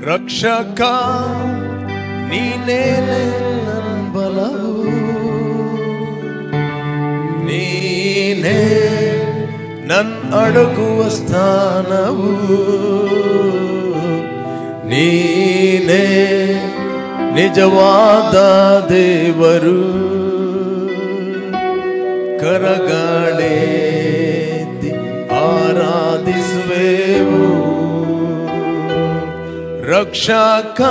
ರಕ್ಷಕ ನೀನೇ ನನ್ನ ಬಲವು, ನೀನೇ ನನ್ನ ಅಡಗುವ ಸ್ಥಾನವು, ನೀನೇ ನಿಜವಾದ ದೇವರು. ಕರಗಳೆತ್ತಿ ಆರಾಧಿಸುವೆವು. ರಕ್ಷಕ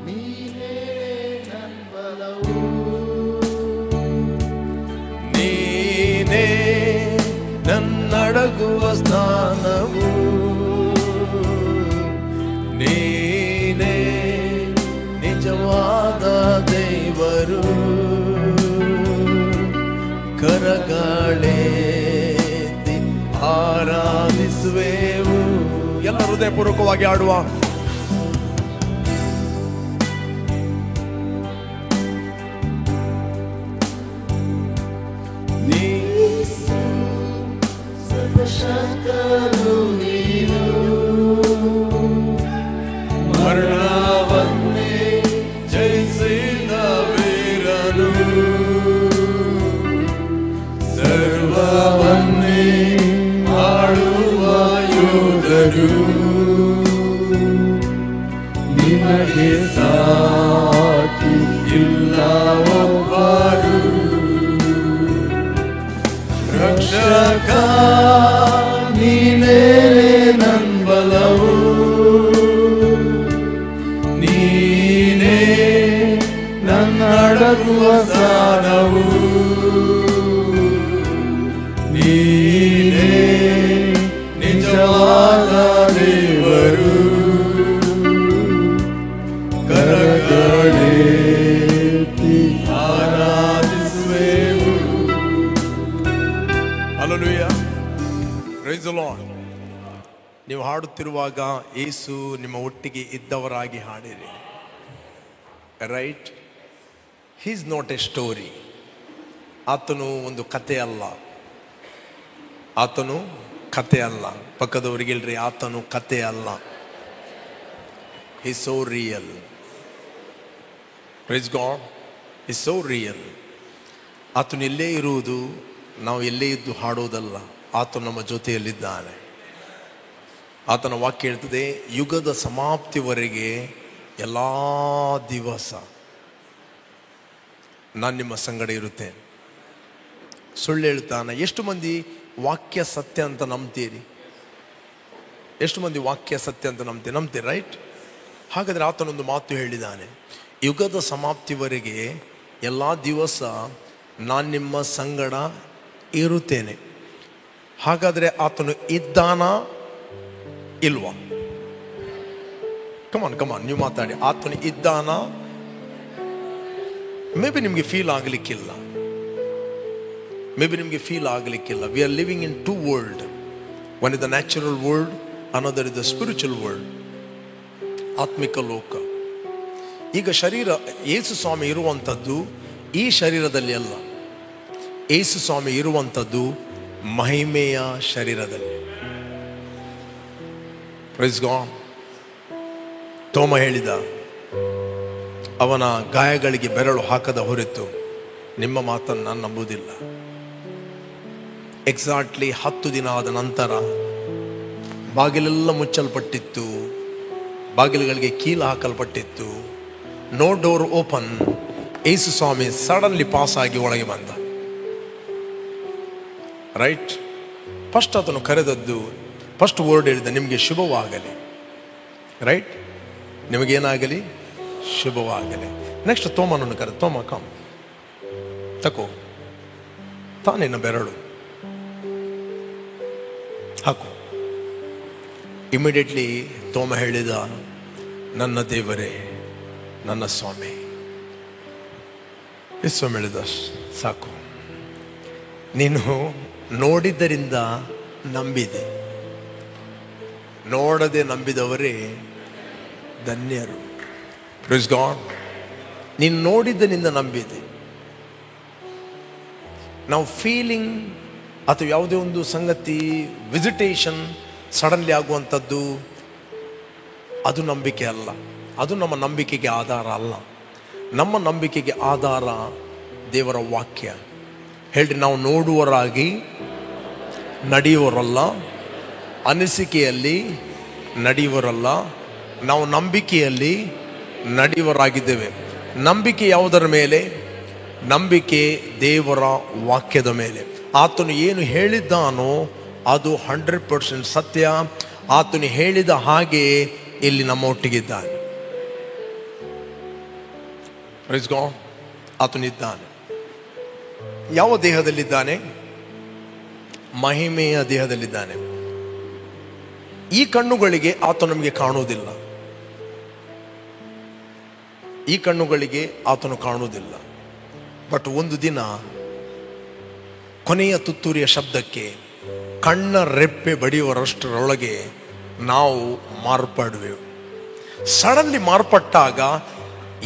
ನೀನೇ ನನ್ನ ಬಲವು, ನೀನೇ ನನ್ನಡಗುವ ಸ್ಥಾನವು, ನೀನೇ ನಿಜವಾದ ದೇವರು. ಕರಗಳೆತ್ತಿ ಆರಾಧಿಸುವೆವು. ಎಲ್ಲ ಹೃದಯಪೂರ್ವಕವಾಗಿ ಆಡುವ. ಮರಣವನ್ನೇ ಜಯಿಸಿದ ವೀರನು, ಸರ್ವವನ್ನೇ ಆಳುವ ಯೋಧರು, ನಿನಗೆ ಸಾಟಿ ಇಲ್ಲ ಒಬ್ಬರು. ರಕ್ಷಕ ನೀನೇ ನನ್ನ ಬಲವು, ನೀನೇ ನನ್ನಡಗುವ ಸ್ಥಾನವು, ನೀನೇ ನಿಜವಾದ ದೇವರು. ಕರಗಳೆತ್ತಿ ಆರಾಧಿಸುವೆವು. Hallelujah, praise the Lord. ನೀವು ಹಾಡುತ್ತಿರುವಾಗ ಯೇಸು ನಿಮ್ಮ ಒಟ್ಟಿಗೆ ಇದ್ದವರಾಗಿ ಹಾಡಿರಿ. Right? He is not a story. ಆತನು ಒಂದು ಕತೆ ಅಲ್ಲ, ಆತನು ಕತೆ ಅಲ್ಲ. ಪಕ್ಕದವರಿಗೆ ಹೇಳ್ರಿ, ಆತನು ಕತೆ ಅಲ್ಲ. ಹಿ ಸೋ ರಿಯಲ್. Praise God. ಹಿ ಸೋ ರಿಯಲ್. ಆತನು ಎಲ್ಲೇ ಇರುವುದು, ನಾವು ಎಲ್ಲೇ ಇದ್ದು ಹಾಡೋದಲ್ಲ, ಆತನು ನಮ್ಮ ಜೊತೆಯಲ್ಲಿದ್ದಾನೆ. ಆತನ ವಾಕ್ಯ ಹೇಳ್ತದೆ, ಯುಗದ ಸಮಾಪ್ತಿವರೆಗೆ ಎಲ್ಲ ದಿವಸ ನಾನು ನಿಮ್ಮ ಸಂಗಡ ಇರುತ್ತೇನೆ. ಸುಳ್ಳು ಹೇಳ್ತಾನೆ. ಎಷ್ಟು ಮಂದಿ ವಾಕ್ಯ ಸತ್ಯ ಅಂತ ನಂಬ್ತೀರಿ? ಎಷ್ಟು ಮಂದಿ ವಾಕ್ಯ ಸತ್ಯ ಅಂತ ನಂಬ್ತೀರಿ? ರೈಟ್? ಹಾಗಾದರೆ ಆತನೊಂದು ಮಾತು ಹೇಳಿದ್ದಾನೆ, ಯುಗದ ಸಮಾಪ್ತಿವರೆಗೆ ಎಲ್ಲ ದಿವಸ ನಾನು ನಿಮ್ಮ ಸಂಗಡ ಇರುತ್ತೇನೆ. ಹಾಗಾದರೆ ಆತನು ಇದ್ದಾನ ಇಲ್ವಾ? ಕಮಾನ್ ನೀವು ಮಾತಾಡಿ. ಆತನು ಇದ್ದಾನ? ಮೇ ಬಿ ನಿಮಗೆ ಫೀಲ್ ಆಗಲಿಕ್ಕಿಲ್ಲ, we are living in two world. One is the natural world, another is the spiritual world, ಆತ್ಮಿಕ ಲೋಕ. ಈಗ ಶರೀರ, ಯೇಸು ಸ್ವಾಮಿ ಇರುವಂಥದ್ದು ಈ ಶರೀರದಲ್ಲಿ ಅಲ್ಲ. ಯೇಸು ಸ್ವಾಮಿ ಇರುವಂಥದ್ದು ಮಹಿಮೆಯ ಶರೀರದಲ್ಲಿ. Praise God. ತೋಮ ಹೇಳಿದ, ಅವನ ಗಾಯಗಳಿಗೆ ಬೆರಳು ಹಾಕದ ಹೊರತು ನಿಮ್ಮ ಮಾತನ್ನು ನಾನು ನಂಬುವುದಿಲ್ಲ. ಎಕ್ಸಾಕ್ಟ್ಲಿ 10 ದಿನ ಆದ ನಂತರ ಬಾಗಿಲೆಲ್ಲ ಮುಚ್ಚಲ್ಪಟ್ಟಿತ್ತು, ಬಾಗಿಲುಗಳಿಗೆ ಕೀಲು ಹಾಕಲ್ಪಟ್ಟಿತ್ತು. No door open. Yesu Swami suddenly pass ಆಗಿ ಒಳಗೆ ಬಂದ. ರೈಟ್? ಫಸ್ಟ್ ಆತನು ಕರೆದದ್ದು, ಫಸ್ಟ್ ವರ್ಡ್ ಹೇಳಿದ, ನಿಮಗೆ ಶುಭವಾಗಲಿ. ರೈಟ್? ನಿಮಗೇನಾಗಲಿ? ಶುಭವಾಗಲಿ. ನೆಕ್ಸ್ಟ್ ತೋಮನನ್ನು ಕರೆ, ತೋಮ ಕಮ್, ತಕೋ ತಾನೇನ ಬೆರಳು ಹಾಕು. ಇಮಿಡಿಯೇಟ್ಲಿ ತೋಮ ಹೇಳಿದ, ನನ್ನ ದೇವರೇ, ನನ್ನ ಸ್ವಾಮಿ. ಸ್ವಾಮಿ ಹೇಳಿದ, ಸಾಕು, ನೀನು ನೋಡಿದ್ದರಿಂದ ನಂಬಿದೆ, ನೋಡದೆ ನಂಬಿದವರೇ ಧನ್ಯರು. Praise God. ನೀನು ನೋಡಿದ್ದನಿಂದ ನಂಬಿದೆ. ನಾವು ಫೀಲಿಂಗ್ ಅಥವಾ ಯಾವುದೇ ಒಂದು ಸಂಗತಿ, ವಿಸಿಟೇಷನ್ ಸಡನ್ಲಿ ಆಗುವಂಥದ್ದು, ಅದು ನಂಬಿಕೆ ಅಲ್ಲ, ಅದು ನಮ್ಮ ನಂಬಿಕೆಗೆ ಆಧಾರ ಅಲ್ಲ. ನಮ್ಮ ನಂಬಿಕೆಗೆ ಆಧಾರ ದೇವರ ವಾಕ್ಯ. ಹೇಳ್ರಿ, ನಾವು ನೋಡುವವರಾಗಿ ನಡೆಯುವವರಲ್ಲ, ಅನಿಸಿಕೆಯಲ್ಲಿ ನಡೆಯುವವರಲ್ಲ, ನಾವು ನಂಬಿಕೆಯಲ್ಲಿ ನಡೆಯುವವರಾಗಿದ್ದೇವೆ. ನಂಬಿಕೆ ಯಾವುದರ ಮೇಲೆ? ನಂಬಿಕೆ ದೇವರ ವಾಕ್ಯದ ಮೇಲೆ. ಆತನು ಏನು ಹೇಳಿದ್ದಾನೋ ಅದು 100% ಸತ್ಯ. ಆತನು ಹೇಳಿದ ಹಾಗೆ ಇಲ್ಲಿ ನಮ್ಮ ಒಟ್ಟಿಗಿದ್ದಾನೆ. Praise God. ಆತನಿದ್ದಾನೆ. ಯಾವ ದೇಹದಲ್ಲಿದ್ದಾನೆ? ಮಹಿಮೆಯ ದೇಹದಲ್ಲಿದ್ದಾನೆ. ಈ ಕಣ್ಣುಗಳಿಗೆ ಆತ ನಮಗೆ ಕಾಣುವುದಿಲ್ಲ, ಈ ಕಣ್ಣುಗಳಿಗೆ ಆತನು ಕಾಣುವುದಿಲ್ಲ. ಬಟ್ ಒಂದು ದಿನ ಕೊನೆಯ ತುತ್ತೂರಿಯ ಶಬ್ದಕ್ಕೆ ಕಣ್ಣ ರೆಪ್ಪೆ ಬಡಿಯುವರಷ್ಟರೊಳಗೆ ನಾವು ಮಾರ್ಪಡುವೆವು. ಸಡನ್ಲಿ ಮಾರ್ಪಟ್ಟಾಗ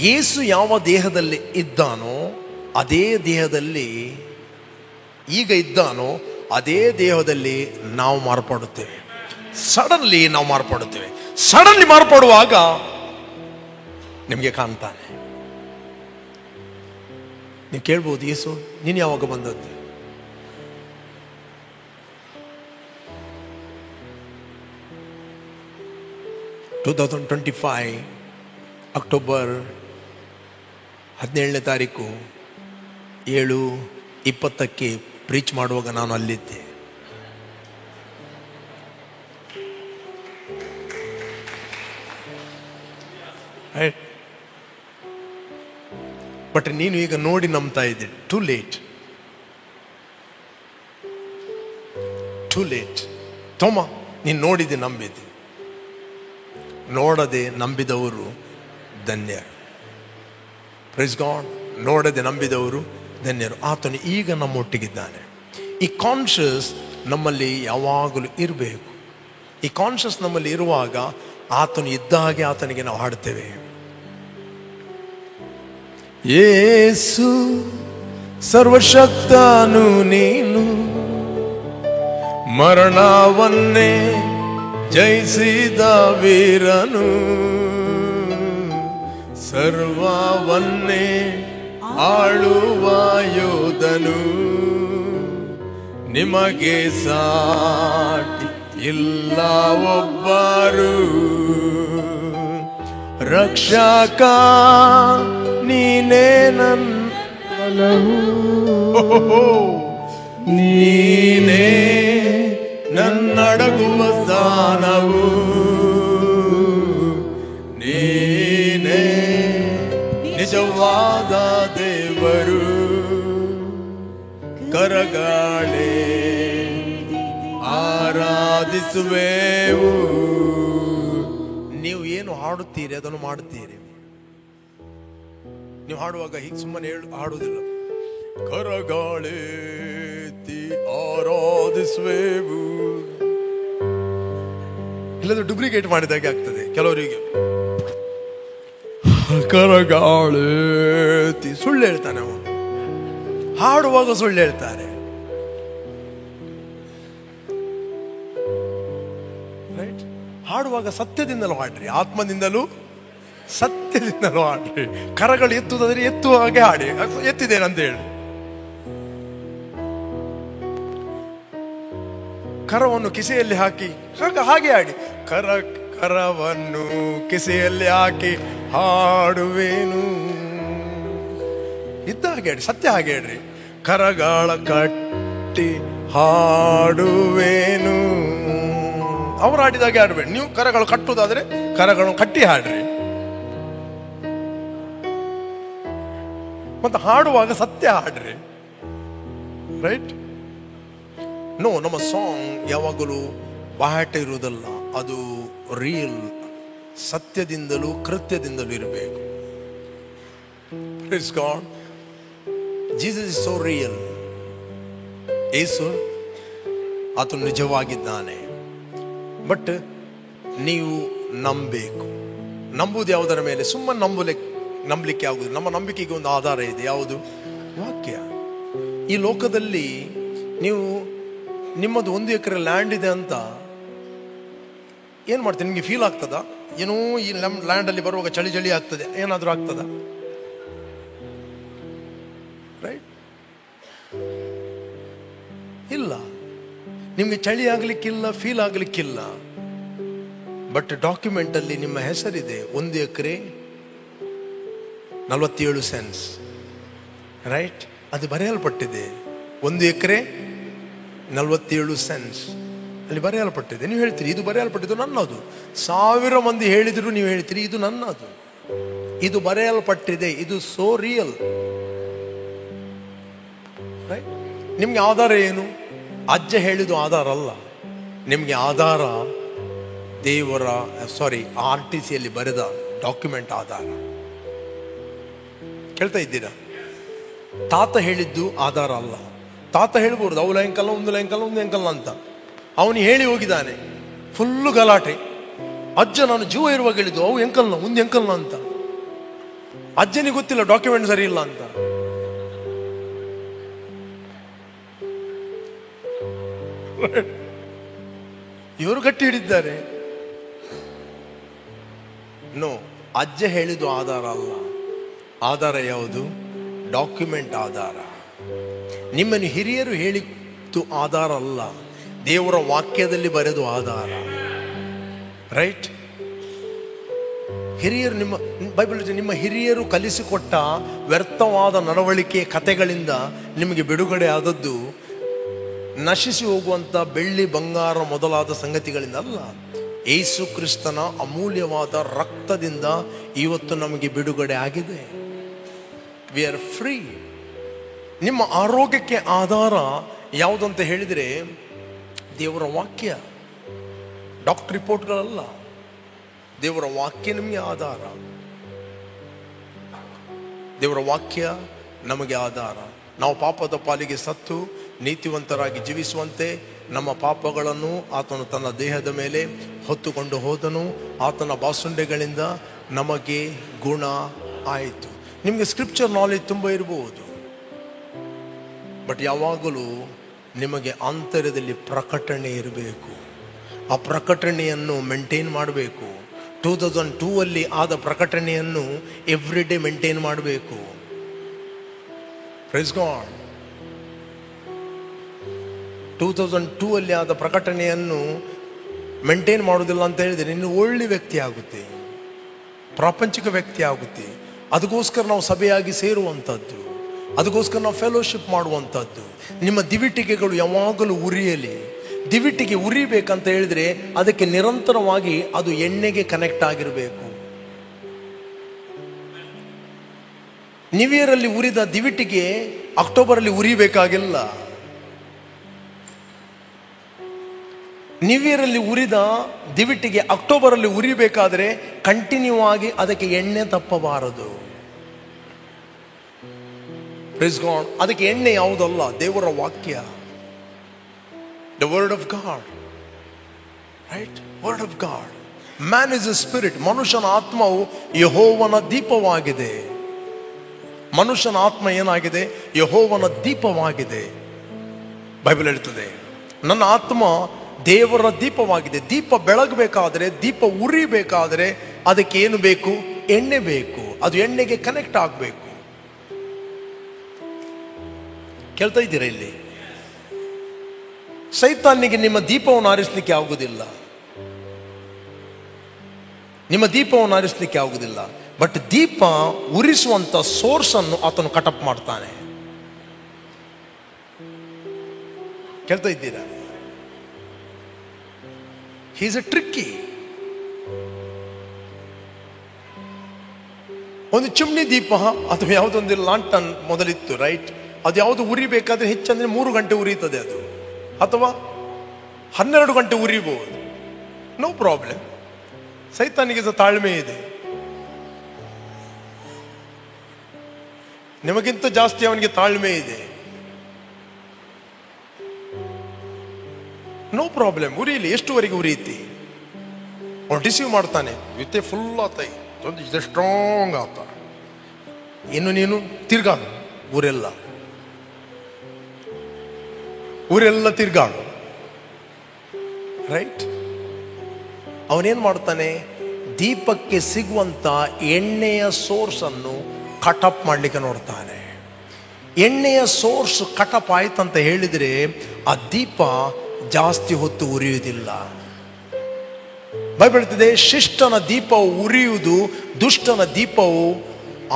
ಯೇಸು ಯಾವ ದೇಹದಲ್ಲಿ ಇದ್ದಾನೋ ಅದೇ ದೇಹದಲ್ಲಿ, ಈಗ ಇದ್ದಾನೋ ಅದೇ ದೇಹದಲ್ಲಿ ನಾವು ಮಾರ್ಪಡುತ್ತೇವೆ. ಸಡನ್ಲಿ ನಾವು ಮಾರ್ಪಡುತ್ತೇವೆ. ಸಡನ್ಲಿ ಮಾರ್ಪಡುವಾಗ ನಿಮಗೆ ಕಾಣ್ತಾನೆ. ನೀವು ಕೇಳ್ಬೋದು, ಯೇಸು ನೀನು ಯಾವಾಗ ಬಂದದ್ದು? ಅಕ್ಟೋಬರ್ 17ನೇ ತಾರೀಕು 7:20 ಪ್ರೀಚ್ ಮಾಡುವಾಗ ನಾನು ಅಲ್ಲಿದ್ದೆ. ಬಟ್ ನೀನು ಈಗ ನೋಡಿ ನಂಬ್ತಾ ಇದ್ದೆ. Too late. ತೋಮ, ನೀನು ನೋಡಿದೆ, ನಂಬಿದ್ದೆ. ನೋಡದೆ ನಂಬಿದವರು ಧನ್ಯರು. Praise God. ನೋಡದೆ ನಂಬಿದವರು ಧನ್ಯರು. ಆತನು ಈಗ ನಮ್ಮೊಟ್ಟಿಗಿದ್ದಾನೆ. ಈ ಕಾನ್ಷಿಯಸ್ ನಮ್ಮಲ್ಲಿ ಯಾವಾಗಲೂ ಇರಬೇಕು. ಈ ಕಾನ್ಷಿಯಸ್ ನಮ್ಮಲ್ಲಿ ಇರುವಾಗ ಆತನು ಇದ್ದ ಹಾಗೆ ಆತನಿಗೆ ನಾವು ಹಾಡ್ತೇವೆ. ಯೇಸು ಸರ್ವಶಕ್ತನು ನೀನು, ಮರಣವನ್ನೇ ಜಯಿಸಿದ ವೀರನು, ಸರ್ವವನ್ನೇ ಆಳುವ ಯೋಧನು, ನಿಮಗೆ ಸಾಟಿ ಇಲ್ಲ ಒಬ್ಬರು, ರಕ್ಷಕ ನೀನೇ ನನ್ನಲವು, ನೀನೇ ನನ್ನಡಗುವ ಸ್ಥಾನವು, ನೀನೇ ನಿಜವಾದ ದೇವರು, ಕರಗಾಳೆ ಆರಾಧಿಸುವೆವು. ನೀವು ಏನು ಹಾಡುತ್ತೀರಿ ಅದನ್ನು ಮಾಡುತ್ತೀರಿ. ನೀವು ಹಾಡುವಾಗ ಹೀಗೆ ಸುಮ್ಮನೆ ಹಾಡುವುದಿಲ್ಲ. ಕರಗಾಳೆತಿ ಆರಾಧಿಸುವೆವು. ಇಲ್ಲದ ಡುಪ್ಲಿಕೇಟ್ ಮಾಡಿದಾಗೆ ಆಗ್ತದೆ ಕೆಲವರಿಗೆ. ಕರಗಾಳೆತಿ ಸುಳ್ಳು ಹೇಳ್ತಾನೆ ಅವನು. ಹಾಡುವಾಗ ಸುಳ್ಳು ಹೇಳ್ತಾರೆ. ರೈಟ್? ಹಾಡುವಾಗ ಸತ್ಯದಿಂದಲೂ ಹಾಡ್ರಿ, ಆತ್ಮದಿಂದಲೂ ಸತ್ಯದಿಂದಲೂ ಹಾಡ್ರಿ. ಕರಗಳು ಎತ್ತುವುದಾದ್ರೆ ಎತ್ತುವ ಹಾಗೆ ಹಾಡಿ. ಎತ್ತಿದ್ದೇನಂತ ಹೇಳಿ ಕರವನ್ನು ಕಿಸೆಯಲ್ಲಿ ಹಾಕಿ ಹಾಗೆ ಹಾಡಿ. ಕರವನ್ನು ಕಿಸೆಯಲ್ಲಿ ಹಾಕಿ ಹಾಡುವೇನು. ಇದ್ದ ಹಾಗೆ ಹಾಡಿ, ಸತ್ಯ ಹಾಗೆ ಹೇಳ್ರಿ. ಕರಗಾಳ ಕಟ್ಟಿ ಹಾಡುವೇನು. ಅವ್ರು ಹಾಡಿದಾಗೆ ಹಾಡಬೇಡಿ. ನೀವು ಕರಗಳು ಕಟ್ಟುವುದಾದ್ರೆ ಕರಗಳನ್ನು ಕಟ್ಟಿ ಹಾಡ್ರಿ. ಮತ್ತೆ ಹಾಡುವಾಗ ಸತ್ಯ ಹಾಡ್ರಿ. ರೈಟ್? ನೋ, ನಮ್ಮ ಸಾಂಗ್ ಯಾವಾಗಲೂ ಬಾಹಟ ಇರುವುದಲ್ಲ, ಅದು ರಿಯಲ್, ಸತ್ಯದಿಂದಲೂ ಕೃತ್ಯದಿಂದಲೂ ಇರಬೇಕು. Praise God. Jesus is so real. ಯೇಸು ಆತನು ನಿಜವಾಗಿದ್ದಾನೆ. ಬಟ್ ನೀವು ನಂಬಬೇಕು. ನಂಬುವುದು ಯಾವುದರ ಮೇಲೆ? ಸುಮ್ಮನೆ ನಂಬಲಿಕ್ಕೆ ಆಗುವುದು. ನಮ್ಮ ನಂಬಿಕೆಗೆ ಒಂದು ಆಧಾರ ಇದೆ. ಯಾವುದು? ವಾಕ್ಯ. ಈ ಲೋಕದಲ್ಲಿ ನೀವು ನಿಮ್ಮದು 1 ಎಕರೆ ಲ್ಯಾಂಡ್ ಇದೆ ಅಂತ ಏನು ಮಾಡ್ತೀರಿ? ನಿಮಗೆ ಫೀಲ್ ಆಗ್ತದಾ? ಏನೋ ಈ ಲ್ಯಾಂಡಲ್ಲಿ ಬರುವಾಗ ಚಳಿ ಚಳಿ ಆಗ್ತದೆ, ಏನಾದರೂ ಆಗ್ತದ? ರೈಟ್? ಇಲ್ಲ. ನಿಮಗೆ ಚಳಿ ಆಗ್ಲಿಕ್ಕಿಲ್ಲ, ಫೀಲ್ ಆಗ್ಲಿಕ್ಕಿಲ್ಲ. ಬಟ್ ಡಾಕ್ಯುಮೆಂಟ್ ಅಲ್ಲಿ ನಿಮ್ಮ ಹೆಸರಿದೆ. 1 ಎಕರೆ 47 ಸೆನ್ಸ್. ರೈಟ್? ಅದು ಬರೆಯಲ್ಪಟ್ಟಿದೆ. 1 ಎಕರೆ 47 ಸೆನ್ಸ್ ಅಲ್ಲಿ ಬರೆಯಲ್ಪಟ್ಟಿದೆ. ನೀವು ಹೇಳ್ತೀರಿ ಇದು ಬರೆಯಲ್ಪಟ್ಟಿದ್ದು ನನ್ನದು. 1000 ಮಂದಿ ಹೇಳಿದ್ರು ನೀವು ಹೇಳ್ತೀರಿ ಇದು ನನ್ನದು. ಇದು ಬರೆಯಲ್ಪಟ್ಟಿದೆ. ಇದು ಸೋ ರಿಯಲ್. ರೈಟ್? ನಿಮ್ಗೆ ಆಧಾರ ಏನು? ಅಜ್ಜ ಹೇಳಿದ್ದು ಆಧಾರ ಅಲ್ಲ. ನಿಮ್ಗೆ ಆಧಾರ ದೇವರ RTCಯಲ್ಲಿ ಬರೆದ ಡಾಕ್ಯುಮೆಂಟ್ ಆಧಾರ. ಕೇಳ್ತಾ ಇದ್ದೀರಾ? ತಾತ ಹೇಳಿದ್ದು ಆಧಾರ ಅಲ್ಲ. ತಾತ ಹೇಳ್ಬೋದು ಅವು ಲೈಂಕಲ್ಲ, ಒಂದು ಲೈಂಕಲ್ಲ, ಒಂದು ಎಂಕಲ್ಲ ಅಂತ. ಅವನು ಹೇಳಿ ಹೋಗಿದ್ದಾನೆ, ಫುಲ್ಲು ಗಲಾಟೆ. ಅಜ್ಜ ನಾನು ಜೀವ ಇರುವಾಗ ಹೇಳಿದ್ದು ಅವು ಎಂಕಲ್ನ, ಒಂದು ಎಂಕಲ್ನ ಅಂತ. ಅಜ್ಜನಿಗೆ ಗೊತ್ತಿಲ್ಲ ಡಾಕ್ಯುಮೆಂಟ್ ಸರಿ ಇಲ್ಲ ಅಂತ. ಇವರು ಗಟ್ಟಿ ಹಿಡಿದ್ದಾರೆ. ನೋ, ಅಜ್ಜ ಹೇಳಿದ್ದು ಆಧಾರ ಅಲ್ಲ. ಆಧಾರ ಯಾವುದು? ಡಾಕ್ಯುಮೆಂಟ್ ಆಧಾರ. ನಿಮ್ಮನ್ನು ಹಿರಿಯರು ಹೇಳಿದ್ದು ಆಧಾರ ಅಲ್ಲ, ದೇವರ ವಾಕ್ಯದಲ್ಲಿ ಬರೆದು ಆಧಾರ. ರೈಟ್? ಹಿರಿಯರು ನಿಮ್ಮ ಹಿರಿಯರು ಕಲಿಸಿಕೊಟ್ಟ ವ್ಯರ್ಥವಾದ ನಡವಳಿಕೆ ಕಥೆಗಳಿಂದ ನಿಮಗೆ ಬಿಡುಗಡೆ ಆದದ್ದು ನಶಿಸಿ ಹೋಗುವಂಥ ಬೆಳ್ಳಿ ಬಂಗಾರ ಮೊದಲಾದ ಸಂಗತಿಗಳಿಂದ ಅಲ್ಲ. ಯೇಸು ಕ್ರಿಸ್ತನ ಅಮೂಲ್ಯವಾದ ರಕ್ತದಿಂದ ಇವತ್ತು ನಮಗೆ ಬಿಡುಗಡೆ ಆಗಿದೆ. We are free. ನಿಮ್ಮ ಆರೋಗ್ಯಕ್ಕೆ ಆಧಾರ ಯಾವುದಂತ ಹೇಳಿದರೆ ದೇವರ ವಾಕ್ಯ, ಡಾಕ್ಟರ್ ರಿಪೋರ್ಟ್ಗಳಲ್ಲ. ದೇವರ ವಾಕ್ಯ ನಿಮಗೆ ಆಧಾರ. ದೇವರ ವಾಕ್ಯ ನಮಗೆ ಆಧಾರ. ನಾವು ಪಾಪದ ಪಾಲಿಗೆ ಸತ್ತು ನೀತಿವಂತರಾಗಿ ಜೀವಿಸುವಂತೆ ನಮ್ಮ ಪಾಪಗಳನ್ನು ಆತನು ತನ್ನ ದೇಹದ ಮೇಲೆ ಹೊತ್ತುಕೊಂಡು ಹೋದನು. ಆತನ ಬಾಸುಂಡೆಗಳಿಂದ ನಮಗೆ ಗುಣ ಆಯಿತು. ನಿಮಗೆ ಸ್ಕ್ರಿಪ್ಚರ್ ನಾಲೆಜ್ ತುಂಬ ಇರಬಹುದು, ಬಟ್ ಯಾವಾಗಲೂ ನಿಮಗೆ ಆಂತರ್ಯದಲ್ಲಿ ಪ್ರಕಟಣೆ ಇರಬೇಕು. ಆ ಪ್ರಕಟಣೆಯನ್ನು ಮೇಂಟೈನ್ ಮಾಡಬೇಕು. 2002 ಆದ ಪ್ರಕಟಣೆಯನ್ನು ಎವ್ರಿ ಡೇ ಮೇಂಟೈನ್ ಮಾಡಬೇಕು. Praise God. 2002 ಆದ ಪ್ರಕಟಣೆಯನ್ನು ಮೇಂಟೈನ್ ಮಾಡೋದಿಲ್ಲ ಅಂತ ಹೇಳಿದರೆ ಇನ್ನು ಒಳ್ಳೆ ವ್ಯಕ್ತಿ ಆಗುತ್ತೆ, ಪ್ರಾಪಂಚಿಕ ವ್ಯಕ್ತಿ ಆಗುತ್ತೆ. ಅದಕ್ಕೋಸ್ಕರ ನಾವು ಸಭೆಯಾಗಿ ಸೇರುವಂಥದ್ದು, ಅದಕ್ಕೋಸ್ಕರ ನಾವು ಫೆಲೋಶಿಪ್ ಮಾಡುವಂಥದ್ದು. ನಿಮ್ಮ ದಿವಿಟಿಗೆಗಳು ಯಾವಾಗಲೂ ಉರಿಯಲಿ. ದಿವಿಟಿಗೆ ಉರಿಬೇಕಂತ ಹೇಳಿದ್ರೆ ಅದಕ್ಕೆ ನಿರಂತರವಾಗಿ ಅದು ಎಣ್ಣೆಗೆ ಕನೆಕ್ಟ್ ಆಗಿರಬೇಕು. ನ್ಯೂ ಇಯರ್ ಅಲ್ಲಿ ಉರಿದ ದಿವಿಟಿಗೆ ಅಕ್ಟೋಬರ್ ಅಲ್ಲಿ ಉರಿಬೇಕಾಗಿಲ್ಲ. ನ್ಯೂ ಇಯರ್ ಅಲ್ಲಿ ಉರಿದ ದಿವಿಟಿಗೆ ಅಕ್ಟೋಬರ್ ಅಲ್ಲಿ ಉರಿಬೇಕಾದ್ರೆ ಕಂಟಿನ್ಯೂ ಆಗಿ ಅದಕ್ಕೆ ಎಣ್ಣೆ ತಪ್ಪಬಾರದು. Praise God. ಅದಕ್ಕೆ ಎಣ್ಣೆ ಯಾವುದಲ್ಲ, ದೇವರ ವಾಕ್ಯ, the word of god. Right? Word of god. Man is A spirit. ಮನುಷ್ಯನ ಆತ್ಮವು ಯೆಹೋವನ ದೀಪವಾಗಿದೆ. ಮನುಷ್ಯನ ಆತ್ಮ ಏನಾಗಿದೆ? ಯೆಹೋವನ ದೀಪವಾಗಿದೆ. ಬೈಬಲ್ ಹೇಳ್ತದೆ, ನನ್ನ ಆತ್ಮ ದೇವರ ದೀಪವಾಗಿದೆ. ದೀಪ ಬೆಳಗಬೇಕಾದ್ರೆ, ದೀಪ ಉರಿಬೇಕಾದ್ರೆ ಅದಕ್ಕೆ ಏನು ಬೇಕು? ಎಣ್ಣೆ ಬೇಕು. ಅದು ಎಣ್ಣೆಗೆ ಕನೆಕ್ಟ್ ಆಗಬೇಕು. ಕೇಳ್ತಾ ಇದ್ದೀರಾ? ಇಲ್ಲಿ ಸೈತಾನಿಗೆ ನಿಮ್ಮ ದೀಪವನ್ನು ಆರಿಸಲಿಕ್ಕೆ ಆಗುವುದಿಲ್ಲ, ನಿಮ್ಮ ದೀಪವನ್ನು ಆರಿಸಲಿಕ್ಕೆ ಆಗುವುದಿಲ್ಲ. ಬಟ್ ದೀಪ ಉರಿಸುವಂತ ಸೋರ್ಸ್ ಅನ್ನು ಆತನು ಕಟಪ್ ಮಾಡ್ತಾನೆ. ಕೇಳ್ತಾ ಇದ್ದೀರಾ? He is A tricky. ಒಂದು ಚಿಮ್ನಿ ದೀಪ ಅಥವಾ ಯಾವುದೊಂದು ಲಾಂಟನ್ ಮೊದಲಿತ್ತು, ರೈಟ್? ಅದು ಯಾವುದು ಉರಿಬೇಕಾದ್ರೆ ಹೆಚ್ಚಂದ್ರೆ 3 ಗಂಟೆ ಉರಿಯುತ್ತದೆ ಅದು, ಅಥವಾ 12 ಗಂಟೆ ಉರಿಬಹುದು. No problem. ಸೈತಾನಿಗೆ ತಾಳ್ಮೆ ಇದೆ. ನಿಮಗಿಂತ ಜಾಸ್ತಿ ಅವನಿಗೆ ತಾಳ್ಮೆ ಇದೆ. ನೋ ಪ್ರಾಬ್ಲಮ್, ಉರಿಯಲಿ. ಎಷ್ಟುವರೆಗೆ ಉರಿಯುತ್ತಿ? ಅವನು ರಿಸೀವ್ ಮಾಡ್ತಾನೆ. ವಿತ್ತೆ ಫುಲ್ ಆತ, ಇದು ಸ್ಟ್ರಾಂಗ್ ಆತ. ಇನ್ನು ನೀನು ತಿರ್ಗಾಡು, ಊರೆಲ್ಲ ತಿರ್ಗಾಡು. ರೈಟ್? ಅವನೇನ್ ಮಾಡ್ತಾನೆ? ದೀಪಕ್ಕೆ ಸಿಗುವಂಥ ಎಣ್ಣೆಯ ಸೋರ್ಸನ್ನು ಕಟಪ್ ಮಾಡಲಿಕ್ಕೆ ನೋಡ್ತಾನೆ. ಎಣ್ಣೆಯ ಸೋರ್ಸ್ ಕಟಪ್ ಆಯ್ತಂತ ಹೇಳಿದರೆ ಆ ದೀಪ ಜಾಸ್ತಿ ಹೊತ್ತು ಉರಿಯುವುದಿಲ್ಲ. ಬೈಬಲ್ ಹೇಳ್ತಿದೆ, ಶಿಷ್ಟನ ದೀಪವು ಉರಿಯುವುದು, ದುಷ್ಟನ ದೀಪವು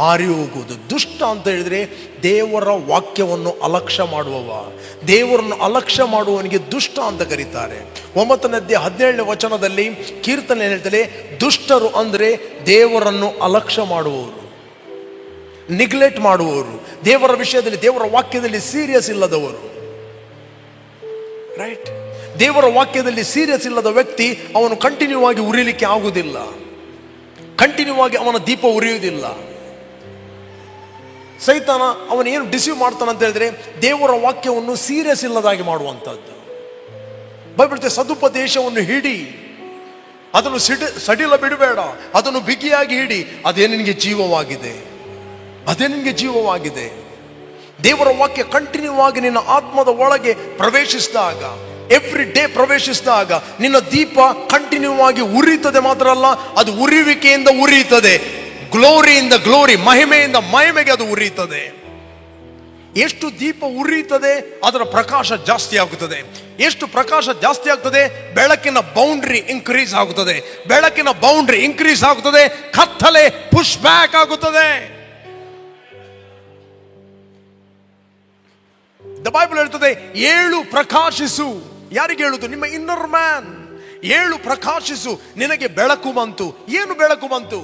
ಆರಿ ಹೋಗುವುದು. ದುಷ್ಟ ಅಂತ ಹೇಳಿದ್ರೆ ದೇವರ ವಾಕ್ಯವನ್ನು ಅಲಕ್ಷ್ಯ ಮಾಡುವವ, ದೇವರನ್ನು ಅಲಕ್ಷ್ಯ ಮಾಡುವವನಿಗೆ ದುಷ್ಟ ಅಂತ ಕರೀತಾರೆ. 9ನೇ ಅಧ್ಯಾಯ 17ನೇ ವಚನದಲ್ಲಿ ಕೀರ್ತನೆ ಹೇಳ್ತಾರೆ, ದುಷ್ಟರು ಅಂದರೆ ದೇವರನ್ನು ಅಲಕ್ಷ್ಯ ಮಾಡುವವರು, ನಿಗ್ಲೆಕ್ಟ್ ಮಾಡುವವರು, ದೇವರ ವಿಷಯದಲ್ಲಿ ದೇವರ ವಾಕ್ಯದಲ್ಲಿ ಸೀರಿಯಸ್ ಇಲ್ಲದವರು. ರೈಟ್? ದೇವರ ವಾಕ್ಯದಲ್ಲಿ ಸೀರಿಯಸ್ ಇಲ್ಲದ ವ್ಯಕ್ತಿ ಅವನು ಕಂಟಿನ್ಯೂ ಆಗಿ ಉರಿಲಿಕ್ಕೆ ಆಗುವುದಿಲ್ಲ, ಕಂಟಿನ್ಯೂ ಆಗಿ ಅವನ ದೀಪ ಉರಿಯುವುದಿಲ್ಲ. ಸೈತಾನ ಅವನೇನು ಡಿಸೀವ್ ಮಾಡ್ತಾನೆ ಅಂತ ಹೇಳಿದ್ರೆ ದೇವರ ವಾಕ್ಯವನ್ನು ಸೀರಿಯಸ್ ಇಲ್ಲದಾಗಿ ಮಾಡುವಂಥದ್ದು. ಬೈಬಲ್ ಸದುಪದೇಶವನ್ನು ಹಿಡಿ, ಅದನ್ನು ಸಡಿಲ ಬಿಡಬೇಡ, ಅದನ್ನು ಬಿಗಿಯಾಗಿ ಹಿಡಿ, ಅದೇ ನಿನಗೆ ಜೀವವಾಗಿದೆ, ಅದೇ ನಿನಗೆ ಜೀವವಾಗಿದೆ. ದೇವರ ವಾಕ್ಯ ಕಂಟಿನ್ಯೂ ಆಗಿ ನಿನ್ನ ಆತ್ಮದ ಒಳಗೆ ಪ್ರವೇಶಿಸಿದಾಗ, ಎವ್ರಿ ಡೇ ಪ್ರವೇಶಿಸಿದಾಗ ನಿನ್ನ ದೀಪ ಕಂಟಿನ್ಯೂ ಆಗಿ ಉರಿಯುತ್ತದೆ. ಮಾತ್ರ ಅಲ್ಲ, ಅದು ಉರಿಯುವಿಕೆಯಿಂದ ಉರಿಯುತ್ತದೆ, ಗ್ಲೋರಿಯಿಂದ ಗ್ಲೋರಿ, ಮಹಿಮೆಯಿಂದ ಮಹಿಮೆಗೆ ಅದು ಉರಿಯುತ್ತದೆ. ಎಷ್ಟು ದೀಪ ಉರಿಯುತ್ತದೆ ಅದರ ಪ್ರಕಾಶ ಜಾಸ್ತಿ ಆಗುತ್ತದೆ. ಎಷ್ಟು ಪ್ರಕಾಶ ಜಾಸ್ತಿ ಆಗ್ತದೆ, ಬೆಳಕಿನ ಬೌಂಡ್ರಿ ಇನ್ಕ್ರೀಸ್ ಆಗುತ್ತದೆ. ಬೆಳಕಿನ ಬೌಂಡ್ರಿ ಇನ್ಕ್ರೀಸ್ ಆಗುತ್ತದೆ, ಕತ್ತಲೆ ಪುಷ್ ಬ್ಯಾಕ್ ಆಗುತ್ತದೆ. ದ ಬೈಬಲ್ ಹೇಳ್ತದೆ, ಏಳು ಪ್ರಕಾಶಿಸು. ಯಾರಿಗೆ ಹೇಳುದು? ನಿಮ್ಮ ಇನ್ನರ್ ಮ್ಯಾನ್. ಏಳು ಪ್ರಕಾಶಿಸು, ನಿನಗೆ ಬೆಳಕು ಬಂತು. ಏನು ಬೆಳಕು ಬಂತು?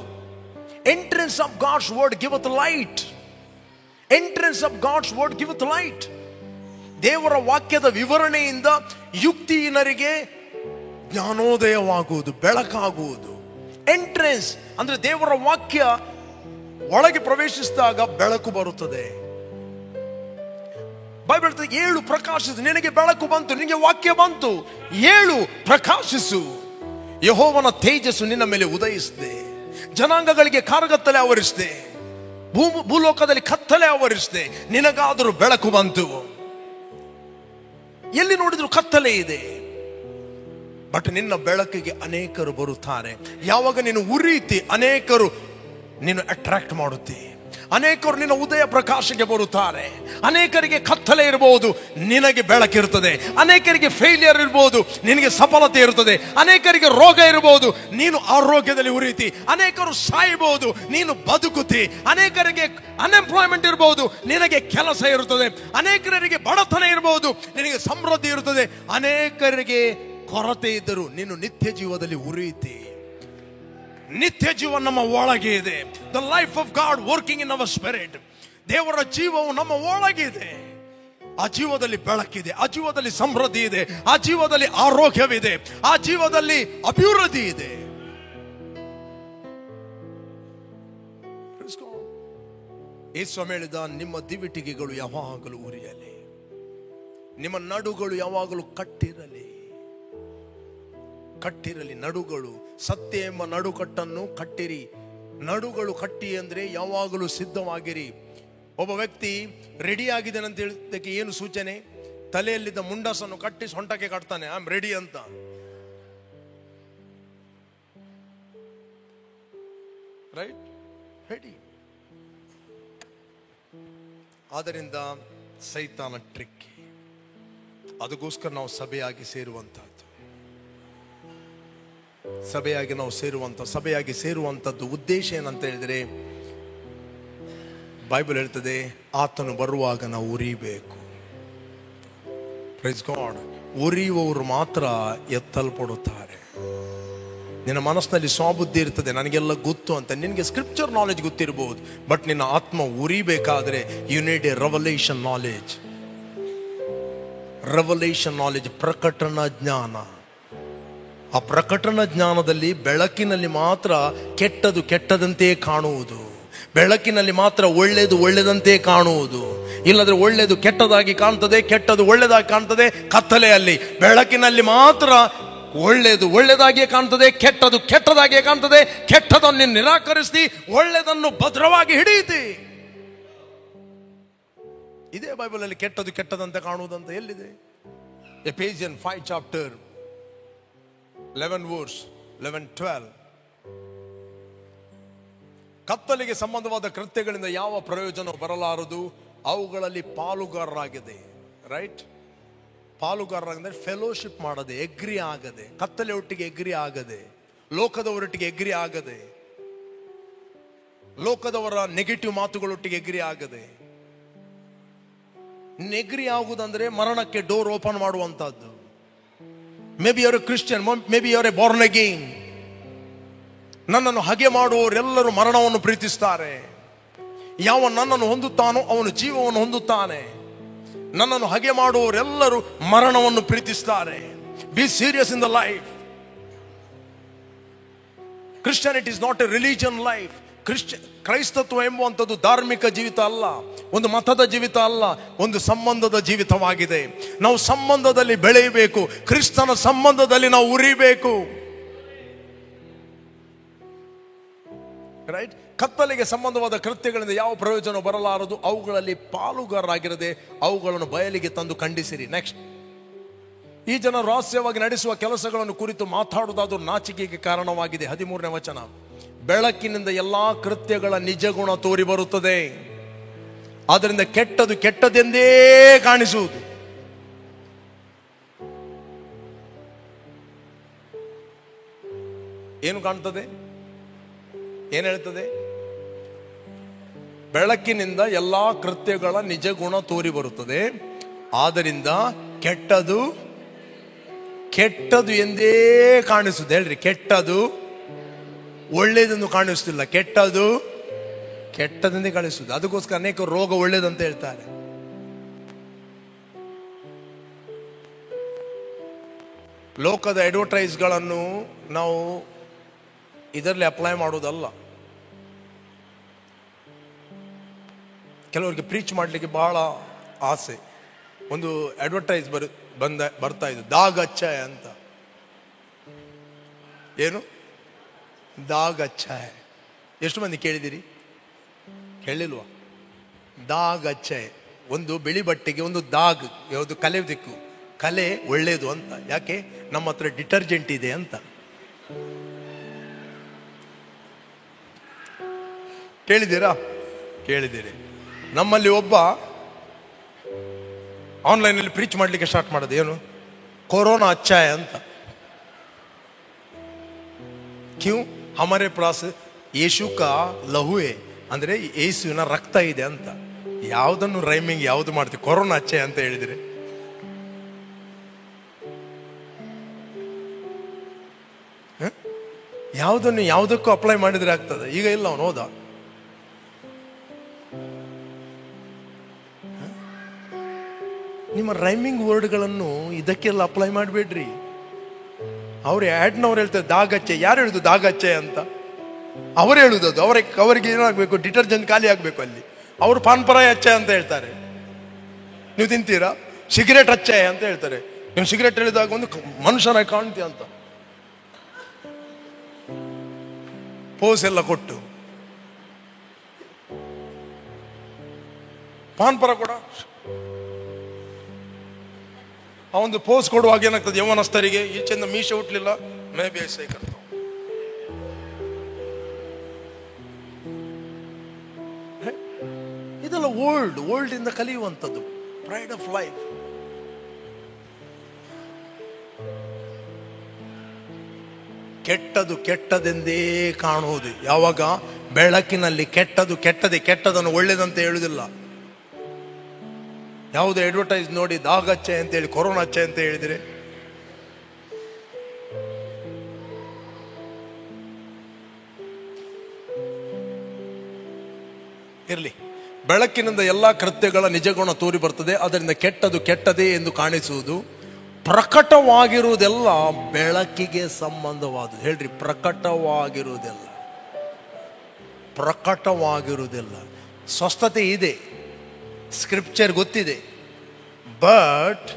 Entrance of God's word giveth light. Entrance of God's word giveth light. ದೇವರ ವಾಕ್ಯದ ವಿವರಣೆಯಿಂದ ಯುಕ್ತಿಹೀನರಿಗೆ ಜ್ಞಾನೋದಯವಾಗುವುದು, ಬೆಳಕಾಗುವುದು. ಎಂಟ್ರೆನ್ಸ್ ಅಂದ್ರೆ ದೇವರ ವಾಕ್ಯ ಒಳಗೆ ಪ್ರವೇಶಿಸಿದಾಗ ಬೆಳಕು ಬರುತ್ತದೆ. ಬೈಬಲ್ ಏಳು ಪ್ರಕಾಶಿಸು, ನಿನಗೆ ಬೆಳಕು ಬಂತು, ನಿನಗೆ ವಾಕ್ಯ ಬಂತು. ಏಳು ಪ್ರಕಾಶಿಸು, ಯೆಹೋವನ ತೇಜಸ್ಸು ನಿನ್ನ ಮೇಲೆ ಉದಯಿಸಿದೆ. ಜನಾಂಗಗಳಿಗೆ ಕಾರ್ಗತ್ತಲೆ ಆವರಿಸಿದೆ, ಭೂಲೋಕದಲ್ಲಿ ಕತ್ತಲೆ ಆವರಿಸಿದೆ, ನಿನಗಾದರೂ ಬೆಳಕು ಬಂತು. ಎಲ್ಲಿ ನೋಡಿದ್ರು ಕತ್ತಲೆ ಇದೆ, ಬಟ್ ನಿನ್ನ ಬೆಳಕಿಗೆ ಅನೇಕರು ಬರುತ್ತಾರೆ. ಯಾವಾಗ ನೀನು ಉರಿಯುತ್ತಿ, ಅನೇಕರು ನೀನು ಅಟ್ರಾಕ್ಟ್ ಮಾಡುತ್ತಿ, ಅನೇಕರು ನಿನ್ನ ಉದಯ ಪ್ರಕಾಶಕ್ಕೆ ಬರುತ್ತಾರೆ. ಅನೇಕರಿಗೆ ಕತ್ತಲೆ ಇರಬಹುದು, ನಿನಗೆ ಬೆಳಕಿರುತ್ತದೆ. ಅನೇಕರಿಗೆ ಫೇಲಿಯರ್ ಇರಬಹುದು, ನಿನಗೆ ಸಫಲತೆ ಇರುತ್ತದೆ. ಅನೇಕರಿಗೆ ರೋಗ ಇರಬಹುದು, ನೀನು ಆರೋಗ್ಯದಲ್ಲಿ ಉರಿಯುತ್ತಿ. ಅನೇಕರು ಸಾಯಬಹುದು, ನೀನು ಬದುಕುತ್ತಿ. ಅನೇಕರಿಗೆ ಅನ್ಎಂಪ್ಲಾಯ್ಮೆಂಟ್ ಇರಬಹುದು, ನಿನಗೆ ಕೆಲಸ ಇರುತ್ತದೆ. ಅನೇಕರಿಗೆ ಬಡತನ ಇರಬಹುದು, ನಿನಗೆ ಸಮೃದ್ಧಿ ಇರುತ್ತದೆ. ಅನೇಕರಿಗೆ ಕೊರತೆ ಇದ್ದರೂ ನೀನು ನಿತ್ಯ ಜೀವದಲ್ಲಿ ಉರಿಯುತ್ತಿ. ನಿತ್ಯ ಜೀವ ನಮ್ಮ ಒಳಗೆ ಇದೆ. The life of god working in our spirit. ದೇವರ ಜೀವವು ನಮ್ಮ ಒಳಗೆ ಇದೆ. ಆ ಜೀವದಲ್ಲಿ ಬೆಳಕಿದೆ, ಆ ಜೀವದಲ್ಲಿ ಸಮೃದ್ಧಿ ಇದೆ, ಆ ಜೀವದಲ್ಲಿ ಆರೋಗ್ಯವಿದೆ, ಆ ಜೀವದಲ್ಲಿ ಅಭಿವೃದ್ಧಿ ಇದೆ. ಯೇಸು ಹೇಳಿದ, ನಿಮ್ಮ ದಿವಿಟಿಗೆಗಳು ಯಾವಾಗಲೂ ಉರಿಯಲಿ, ನಿಮ್ಮ ನಡುಗಳು ಯಾವಾಗಲೂ ಕಟ್ಟಿರಲಿ. ಕಟ್ಟಿರಲಿ ನಡುಗಳು. ಸತ್ಯ ಎಂಬ ನಡುಕಟ್ಟನ್ನು ಕಟ್ಟಿರಿ. ನಡುಗಳು ಕಟ್ಟಿ ಅಂದ್ರೆ ಯಾವಾಗಲೂ ಸಿದ್ಧವಾಗಿರಿ. ಒಬ್ಬ ವ್ಯಕ್ತಿ ರೆಡಿ ಆಗಿದ್ದಾನೆ ಅಂತ ಹೇಳಿದ್ದಕ್ಕೆ ಏನು ಸೂಚನೆ? ತಲೆಯಲ್ಲಿದ್ದ ಮುಂಡಸನ್ನು ಕಟ್ಟಿ ಸೊಂಟಕ್ಕೆ ಕಟ್ತಾನೆ, ಐ ಆಮ್ ರೆಡಿ ಅಂತ. ರೈಟ್? ರೆಡಿ. ಆದ್ದರಿಂದ ಸೈತಾನ ಟ್ರಿಕ್. ಅದಕ್ಕೋಸ್ಕರ ನಾವು ಸಭೆಯಾಗಿ ಸೇರುವಂತಹದ್ದು, ಸಭೆಯಾಗಿ ಸೇರುವಂಥದ್ದು ಉದ್ದೇಶ ಏನಂತ ಹೇಳಿದ್ರೆ, ಬೈಬಲ್ ಹೇಳ್ತದೆ, ಆತನು ಬರುವಾಗ ನಾವು ಉರಿಬೇಕು. Praise God. ಉರಿಯುವವರು ಮಾತ್ರ ಎತ್ತಲ್ಪಡುತ್ತಾರೆ. ನಿನ್ನ ಮನಸ್ಸಿನಲ್ಲಿ ಸ್ವಬುದ್ಧಿ ಇರ್ತದೆ, ನನಗೆಲ್ಲ ಗೊತ್ತು ಅಂತ. ನಿನಗೆ ಸ್ಕ್ರಿಪ್ಚರ್ ನಾಲೆಜ್ ಗೊತ್ತಿರಬಹುದು, ಬಟ್ ನಿನ್ನ ಆತ್ಮ ಉರಿಬೇಕಾದ್ರೆ you need a revelation knowledge. Revelation knowledge, ಪ್ರಕಟಣ ಜ್ಞಾನ. ಆ ಪ್ರಕಟಣ ಜ್ಞಾನದಲ್ಲಿ ಬೆಳಕಿನಲ್ಲಿ ಮಾತ್ರ ಕೆಟ್ಟದು ಕೆಟ್ಟದಂತೆ ಕಾಣುವುದು, ಬೆಳಕಿನಲ್ಲಿ ಮಾತ್ರ ಒಳ್ಳೆಯದು ಒಳ್ಳೆದಂತೆ ಕಾಣುವುದು. ಇಲ್ಲದ್ರೆ ಒಳ್ಳೆಯದು ಕೆಟ್ಟದಾಗಿ ಕಾಣ್ತದೆ, ಕೆಟ್ಟದು ಒಳ್ಳೆದಾಗಿ ಕಾಣ್ತದೆ ಕತ್ತಲೆಯಲ್ಲಿ. ಬೆಳಕಿನಲ್ಲಿ ಮಾತ್ರ ಒಳ್ಳೆಯದು ಒಳ್ಳೆದಾಗಿಯೇ ಕಾಣ್ತದೆ, ಕೆಟ್ಟದು ಕೆಟ್ಟದಾಗಿಯೇ ಕಾಣ್ತದೆ. ಕೆಟ್ಟದನ್ನು ನಿರಾಕರಿಸಿ ಒಳ್ಳೆದನ್ನು ಭದ್ರವಾಗಿ ಹಿಡಿಯಿತಿ. ಇದೇ ಬೈಬಲ್ ಅಲ್ಲಿ ಕೆಟ್ಟದು ಕೆಟ್ಟದಂತೆ ಕಾಣುವುದಂತ ಎಲ್ಲಿದೆ? ಎಫೆಸಿಯನ್ 5 chapter 11 verse 11-12. ಕತ್ತಲಿಗೆ ಸಂಬಂಧವಾದ ಕೃತ್ಯಗಳಿಂದ ಯಾವ ಪ್ರಯೋಜನ ಬರಲಾರದು, ಅವುಗಳಲ್ಲಿ ಪಾಲುಗಾರರಾಗಿದೆ. ರೈಟ್, ಪಾಲುಗಾರರಾಗಂದ್ರೆ ಫೆಲೋಶಿಪ್ ಮಾಡದೆ, ಎಗ್ರಿ ಆಗದೆ, ಕತ್ತಲೆ ಒಟ್ಟಿಗೆ ಎಗ್ರಿ ಆಗದೆ, ಲೋಕದವರೊಟ್ಟಿಗೆ ಎಗ್ರಿ ಆಗದೆ, ಲೋಕದವರ ನೆಗೆಟಿವ್ ಮಾತುಗಳೊಟ್ಟಿಗೆ ಎಗ್ರಿ ಆಗದೆ. ನೆಗ್ರಿ ಆಗುವುದಂದ್ರೆ ಮರಣಕ್ಕೆ ಡೋರ್ ಓಪನ್ ಮಾಡುವಂತಹದ್ದು. May be our Christian, may be our Born again. ನನ್ನನ್ನು ಹಗೆ ಮಾಡುವವರೆಲ್ಲರೂ ಮರಣವನ್ನು ಪ್ರೀತಿಸ್ತಾರೆ. ಯಾವ ನನ್ನನ್ನು ಹೊಂದುತ್ತಾನೋ ಅವನು ಜೀವವನ್ನು ಹೊಂದುತ್ತಾನೆ. ನನ್ನನ್ನು ಹಗೆ ಮಾಡುವವರೆಲ್ಲರೂ ಮರಣವನ್ನು ಪ್ರೀತಿಸ್ತಾರೆ. Be serious in the life. Christianity is not a religion life. ಕ್ರೈಸ್ತತ್ವ ಎಂಬುವಂಥದ್ದು ಧಾರ್ಮಿಕ ಜೀವಿತ ಅಲ್ಲ, ಒಂದು ಮತದ ಜೀವಿತ ಅಲ್ಲ, ಒಂದು ಸಂಬಂಧದ ಜೀವಿತವಾಗಿದೆ. ನಾವು ಸಂಬಂಧದಲ್ಲಿ ಬೆಳೆಯಬೇಕು, ಕ್ರಿಸ್ತನ ಸಂಬಂಧದಲ್ಲಿ ನಾವು ಉರಿಬೇಕು. ರೈಟ್. ಕತ್ತಲೆಗೆ ಸಂಬಂಧವಾದ ಕೃತ್ಯಗಳಿಂದ ಯಾವ ಪ್ರಯೋಜನ ಬರಲಾರದು, ಅವುಗಳಲ್ಲಿ ಪಾಲುಗಾರರಾಗಿರದೆ ಅವುಗಳನ್ನು ಬಯಲಿಗೆ ತಂದು ಖಂಡಿಸಿರಿ. ನೆಕ್ಸ್ಟ್, ಈ ಜನ ರಹಸ್ಯವಾಗಿ ನಡೆಸುವ ಕೆಲಸಗಳನ್ನು ಕುರಿತು ಮಾತಾಡುವುದಾದರೂ ನಾಚಿಕೆಗೆ ಕಾರಣವಾಗಿದೆ. 13ನೇ ವಚನ, ಬೆಳಕಿನಿಂದ ಎಲ್ಲಾ ಕೃತ್ಯಗಳ ನಿಜ ಗುಣ ತೋರಿ ಬರುತ್ತದೆ, ಆದ್ದರಿಂದ ಕೆಟ್ಟದು ಕೆಟ್ಟದೆಂದೇ ಕಾಣಿಸುವುದು. ಏನು ಕಾಣ್ತದೆ? ಏನ್ ಹೇಳ್ತದೆ? ಬೆಳಕಿನಿಂದ ಎಲ್ಲಾ ಕೃತ್ಯಗಳ ನಿಜ ಗುಣ ತೋರಿ ಬರುತ್ತದೆ, ಆದ್ದರಿಂದ ಕೆಟ್ಟದು ಕೆಟ್ಟದು ಎಂದೇ ಕಾಣಿಸುತ್ತೆ. ಹೇಳ್ರಿ, ಕೆಟ್ಟದು ಒಳ್ಳೇದೆಂದು ಕಾಣಿಸುತ್ತಿಲ್ಲ, ಕೆಟ್ಟದು ಕೆಟ್ಟದೆಂದೇ ಕಾಣಿಸುತ್ತೆ. ಅದಕ್ಕೋಸ್ಕರ ಅನೇಕ ರೋಗ ಒಳ್ಳೇದಂತ ಹೇಳ್ತಾರೆ. ಲೋಕದ ಅಡ್ವರ್ಟೈಸ್ಗಳನ್ನು ನಾವು ಇದರಲ್ಲಿ ಅಪ್ಲೈ ಮಾಡೋದಲ್ಲ. ಕೆಲವರಿಗೆ ಪ್ರೀಚ್ ಮಾಡಲಿಕ್ಕೆ ಬಹಳ ಆಸೆ. ಒಂದು ಅಡ್ವರ್ಟೈಸ್ ಬರ್ತಾ ಇದೆ, ದಾಗಚ್ಚಾಯ ಅಂತ. ಏನು ದಾಗಚ್ಚಾಯ? ಎಷ್ಟು ಮಂದಿ ಕೇಳಿದಿರಿ? ಕೇಳಿಲ್ವಾ? ದಾಗಚ್ಚಾಯ, ಒಂದು ಬಿಳಿ ಬಟ್ಟೆಗೆ ಒಂದು ದಾಗ್, ಯಾವುದು ಕಲೆ ದಿಕ್ಕು, ಕಲೆ ಒಳ್ಳೇದು ಅಂತ. ಯಾಕೆ? ನಮ್ಮ ಹತ್ರ ಡಿಟರ್ಜೆಂಟ್ ಇದೆ ಅಂತ. ಕೇಳಿದ್ದೀರಾ? ಕೇಳಿದ್ದೀರಿ. ನಮ್ಮಲ್ಲಿ ಒಬ್ಬ ಆನ್ಲೈನಲ್ಲಿ ಪ್ರೀಚ್ ಮಾಡಲಿಕ್ಕೆ ಸ್ಟಾರ್ಟ್ ಮಾಡೋದು, ಏನು ಕೊರೋನಾ ಅಚ್ಚಾಯ ಅಂತ. ಕ್ಯೂ ಹಮಾರೆ ಪಾಸ್ ಯೇಸು ಕಾ ಲಹು ಹೈ, ಅಂದ್ರೆ ಯೇಸುವಿನ ರಕ್ತ ಇದೆ ಅಂತ. ಯಾವುದನ್ನು ರೈಮಿಂಗ್ ಯಾವುದು ಮಾಡ್ತೀವಿ? ಕೊರೋನಾ ಅಚ್ಚಾಯ ಅಂತ ಹೇಳಿದ್ರೆ ಯಾವುದನ್ನು ಯಾವುದಕ್ಕೂ ಅಪ್ಲೈ ಮಾಡಿದ್ರೆ ಆಗ್ತದೆ. ಈಗ ಇಲ್ಲ, ಅವನು ಹೋದ. ನಿಮ್ಮ ರೈಮಿಂಗ್ ವರ್ಡ್ಗಳನ್ನು ಇದಕ್ಕೆಲ್ಲ ಅಪ್ಲೈ ಮಾಡಬೇಡ್ರಿ. ಅವ್ರು ಆಡ್ನವ್ರು ಹೇಳ್ತಾರೆ ದಾಗಚ್ಚೆ. ಯಾರು ಹೇಳುದು ದಾಗಚ್ಚೆ ಅಂತ? ಅವರು ಹೇಳುದದು. ಅವರಿಗೆ ಏನಾಗಬೇಕು? ಡಿಟರ್ಜೆಂಟ್ ಖಾಲಿ ಆಗಬೇಕು ಅಲ್ಲಿ. ಅವರು ಪಾನ್ಪರಾಯ ಅಚ್ಚೆ ಅಂತ ಹೇಳ್ತಾರೆ. ನೀವು ತಿಂತೀರಾ? ಸಿಗರೇಟ್ ಅಚ್ಚೆ ಅಂತ ಹೇಳ್ತಾರೆ. ನೀವು ಸಿಗರೇಟ್ ಹೇಳಿದಾಗ ಒಂದು ಮನುಷ್ಯನಾಗಿ ಕಾಣ್ತೀಯ ಅಂತ ಪೋಸ್ ಎಲ್ಲ ಕೊಟ್ಟು. ಪಾನ್ಪರ ಕೂಡ ಆ ಒಂದು ಪೋಸ್ ಕೊಡುವಾಗ ಏನಾಗ್ತದೆ? ಯೌವನಸ್ಥರಿಗೆ ಈಚೆಂದ ಮೀಸೆ ಹುಟ್ಲಿಲ್ಲ, ಮೇ ಬಿ ಐಸೈ ಕರ್ತ. ಇದೆಲ್ಲ ಓಲ್ಡ್ ಇಂದ ಕಲಿಯುವಂಥದ್ದು. Pride of life. ಕೆಟ್ಟದು ಕೆಟ್ಟದೆಂದೇ ಕಾಣುವುದು. ಯಾವಾಗ? ಬೆಳಕಿನಲ್ಲಿ ಕೆಟ್ಟದು ಕೆಟ್ಟದೆ, ಕೆಟ್ಟದನ್ನು ಒಳ್ಳೇದಂತ ಹೇಳುವುದಿಲ್ಲ. ಯಾವುದೇ ಅಡ್ವರ್ಟೈಸ್ ನೋಡಿ ದಾಗಚ್ಚೆ ಅಂತೇಳಿ ಕೊರೋನಾ ಅಚ್ಚೆ ಅಂತ ಹೇಳಿದ್ರೆ ಇರಲಿ. ಬೆಳಕಿನಿಂದ ಎಲ್ಲಾ ಕೃತ್ಯಗಳ ನಿಜಗುಣ ತೋರಿ ಬರ್ತದೆ, ಅದರಿಂದ ಕೆಟ್ಟದು ಕೆಟ್ಟದೇ ಎಂದು ಕಾಣಿಸುವುದು. ಪ್ರಕಟವಾಗಿರುವುದೆಲ್ಲ ಬೆಳಕಿಗೆ ಸಂಬಂಧವಾದುದು. ಹೇಳ್ರಿ, ಪ್ರಕಟವಾಗಿರುವುದೆಲ್ಲ. ಪ್ರಕಟವಾಗಿರುವುದೆಲ್ಲ. ಸ್ವಸ್ಥತೆ ಇದೆ, ಸ್ಕ್ರಿಪ್ಚರ್ ಗೊತ್ತಿದೆ, ಬಟ್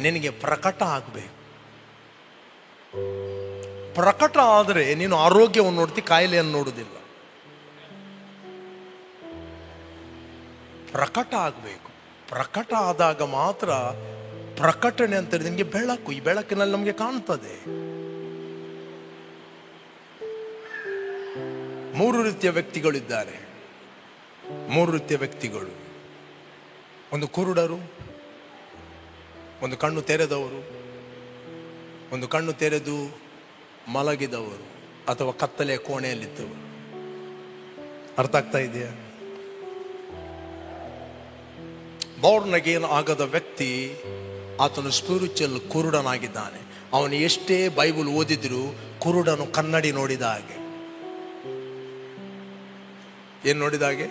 ನಿನಗೆ ಪ್ರಕಟ ಆಗಬೇಕು. ಪ್ರಕಟ ಆದರೆ ನೀನು ಆರೋಗ್ಯವನ್ನು ನೋಡ್ತಿ, ಕಾಯಿಲೆಯನ್ನು ನೋಡುವುದಿಲ್ಲ. ಪ್ರಕಟ ಆಗಬೇಕು. ಪ್ರಕಟ ಆದಾಗ ಮಾತ್ರ ಪ್ರಕಟಣೆ ಅಂತ ನಿಮಗೆ ಬೆಳಕು. ಈ ಬೆಳಕಿನಲ್ಲಿ ನಮಗೆ ಕಾಣ್ತದೆ. ಮೂರು ರೀತಿಯ ವ್ಯಕ್ತಿಗಳಿದ್ದಾರೆ. ಮೂರು ರೀತಿಯ ವ್ಯಕ್ತಿಗಳು. ಒಂದು ಕುರುಡರು, ಒಂದು ಕಣ್ಣು ತೆರೆದವರು, ಒಂದು ಕಣ್ಣು ತೆರೆದು ಮಲಗಿದವರು, ಅಥವಾ ಕತ್ತಲೆಯ ಕೋಣೆಯಲ್ಲಿದ್ದವರು. ಅರ್ಥ ಆಗ್ತಾ ಇದೆಯಾ? ಬಾರ್ನ್ ಅಗೇನ್ ಆಗದ ವ್ಯಕ್ತಿ ಆತನು ಸ್ಪಿರಿಚುವಲ್ ಕುರುಡನಾಗಿದ್ದಾನೆ. ಅವನು ಎಷ್ಟೇ ಬೈಬಲ್ ಓದಿದ್ರು ಕುರುಡನು ಕನ್ನಡಿ ನೋಡಿದ ಹಾಗೆ. ಏನು ನೋಡಿದ ಹಾಗೆ?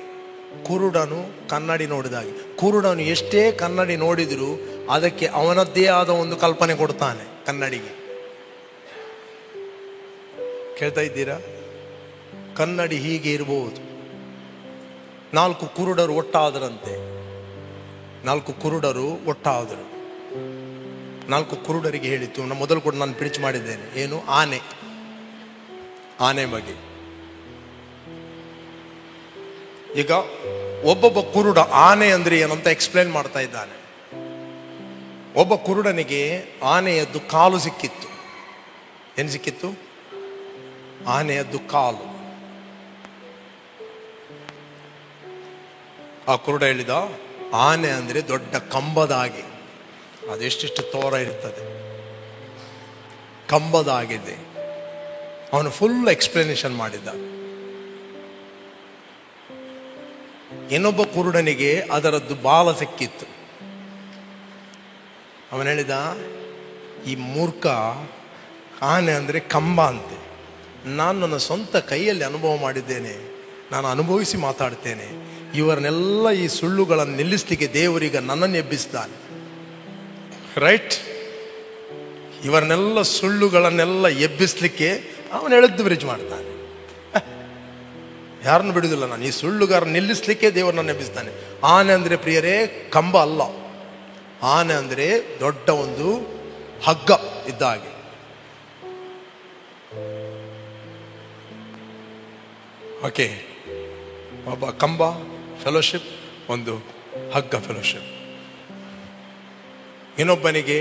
ಕುರುಡನು ಕನ್ನಡಿ ನೋಡಿದ ಹಾಗೆ. ಕುರುಡನು ಎಷ್ಟೇ ಕನ್ನಡಿ ನೋಡಿದ್ರು ಅದಕ್ಕೆ ಅವನದ್ದೇ ಆದ ಒಂದು ಕಲ್ಪನೆ ಕೊಡ್ತಾನೆ ಕನ್ನಡಿಗೆ. ಕೇಳ್ತಾ ಇದ್ದೀರಾ? ಕನ್ನಡಿ ಹೀಗೆ ಇರಬಹುದು. 4 ಕುರುಡರು ಒಟ್ಟಾದರಂತೆ. 4 ಕುರುಡರು ಒಟ್ಟಾದರು. 4 ಕುರುಡರಿಗೆ ಹೇಳಿತು, ಮೊದಲು ಕೂಡ ನಾನು ಪ್ರೀಚ್ ಮಾಡಿದ್ದೇನೆ, ಏನು? ಆನೆ ಬಗ್ಗೆ. ಈಗ ಒಬ್ಬೊಬ್ಬ ಕುರುಡ ಆನೆ ಅಂದ್ರೆ ಏನಂತ ಎಕ್ಸ್ಪ್ಲೇನ್ ಮಾಡ್ತಾ ಇದ್ದಾನೆ. ಒಬ್ಬ ಕುರುಡನಿಗೆ ಆನೆಯದ್ದು ಕಾಲು ಸಿಕ್ಕಿತ್ತು. ಏನು ಸಿಕ್ಕಿತ್ತು? ಆನೆಯದ್ದು ಕಾಲು. ಆ ಕುರುಡ ಹೇಳಿದ, ಆನೆ ಅಂದ್ರೆ ದೊಡ್ಡ ಕಂಬದ ಹಾಗೆ, ಅದೆಷ್ಟಿಷ್ಟು ತೋರ ಇರ್ತದೆ, ಕಂಬದ ಆಗಿದೆ. ಅವನು ಫುಲ್ ಎಕ್ಸ್ಪ್ಲನೇಷನ್ ಮಾಡಿದ್ದ. ಇನ್ನೊಬ್ಬ ಕುರುಡನಿಗೆ ಅದರದ್ದು ಬಾಲ ಸಿಕ್ಕಿತ್ತು. ಅವನು ಹೇಳಿದ, ಈ ಮೂರ್ಖ, ಆನೆ ಅಂದ್ರೆ ಕಂಬ ಅಂತೆ. ನಾನು ನನ್ನ ಸ್ವಂತ ಕೈಯಲ್ಲಿ ಅನುಭವ ಮಾಡಿದ್ದೇನೆ, ನಾನು ಅನುಭವಿಸಿ ಮಾತಾಡ್ತೇನೆ. ಇವರನ್ನೆಲ್ಲ ಈ ಸುಳ್ಳುಗಳನ್ನು ನಿಲ್ಲಿಸಲಿಕ್ಕೆ ದೇವರೀಗ ನನ್ನನ್ನು ಎಬ್ಬಿಸಿದ್ದಾನೆ. ರೈಟ್? ಇವರನ್ನೆಲ್ಲ ಸುಳ್ಳುಗಳನ್ನೆಲ್ಲ ಎಬ್ಬಿಸ್ಲಿಕ್ಕೆ ಅವನು ಹೇಳಿದ್ದು ಬ್ರಿಡ್ಜ್ ಮಾಡ್ತಾನೆ. ಯಾರನ್ನು ಬಿಡುವುದಿಲ್ಲ ನಾನು. ಈ ಸುಳ್ಳುಗಾರ ನಿಲ್ಲಿಸಲಿಕ್ಕೆ ದೇವರು ನನ್ನ ಎಬ್ಬಿಸ್ತಾನೆ. ಆನೆ ಅಂದರೆ ಪ್ರಿಯರೇ ಕಂಬ ಅಲ್ಲ. ಆನೆ ಅಂದರೆ ದೊಡ್ಡ ಒಂದು ಹಗ್ಗ ಇದ್ದ ಹಾಗೆ. ಓಕೆ, ಒಬ್ಬ ಕಂಬ ಫೆಲೋಶಿಪ್, ಒಂದು ಹಗ್ಗ ಫೆಲೋಶಿಪ್. ಇನ್ನೊಬ್ಬನಿಗೆ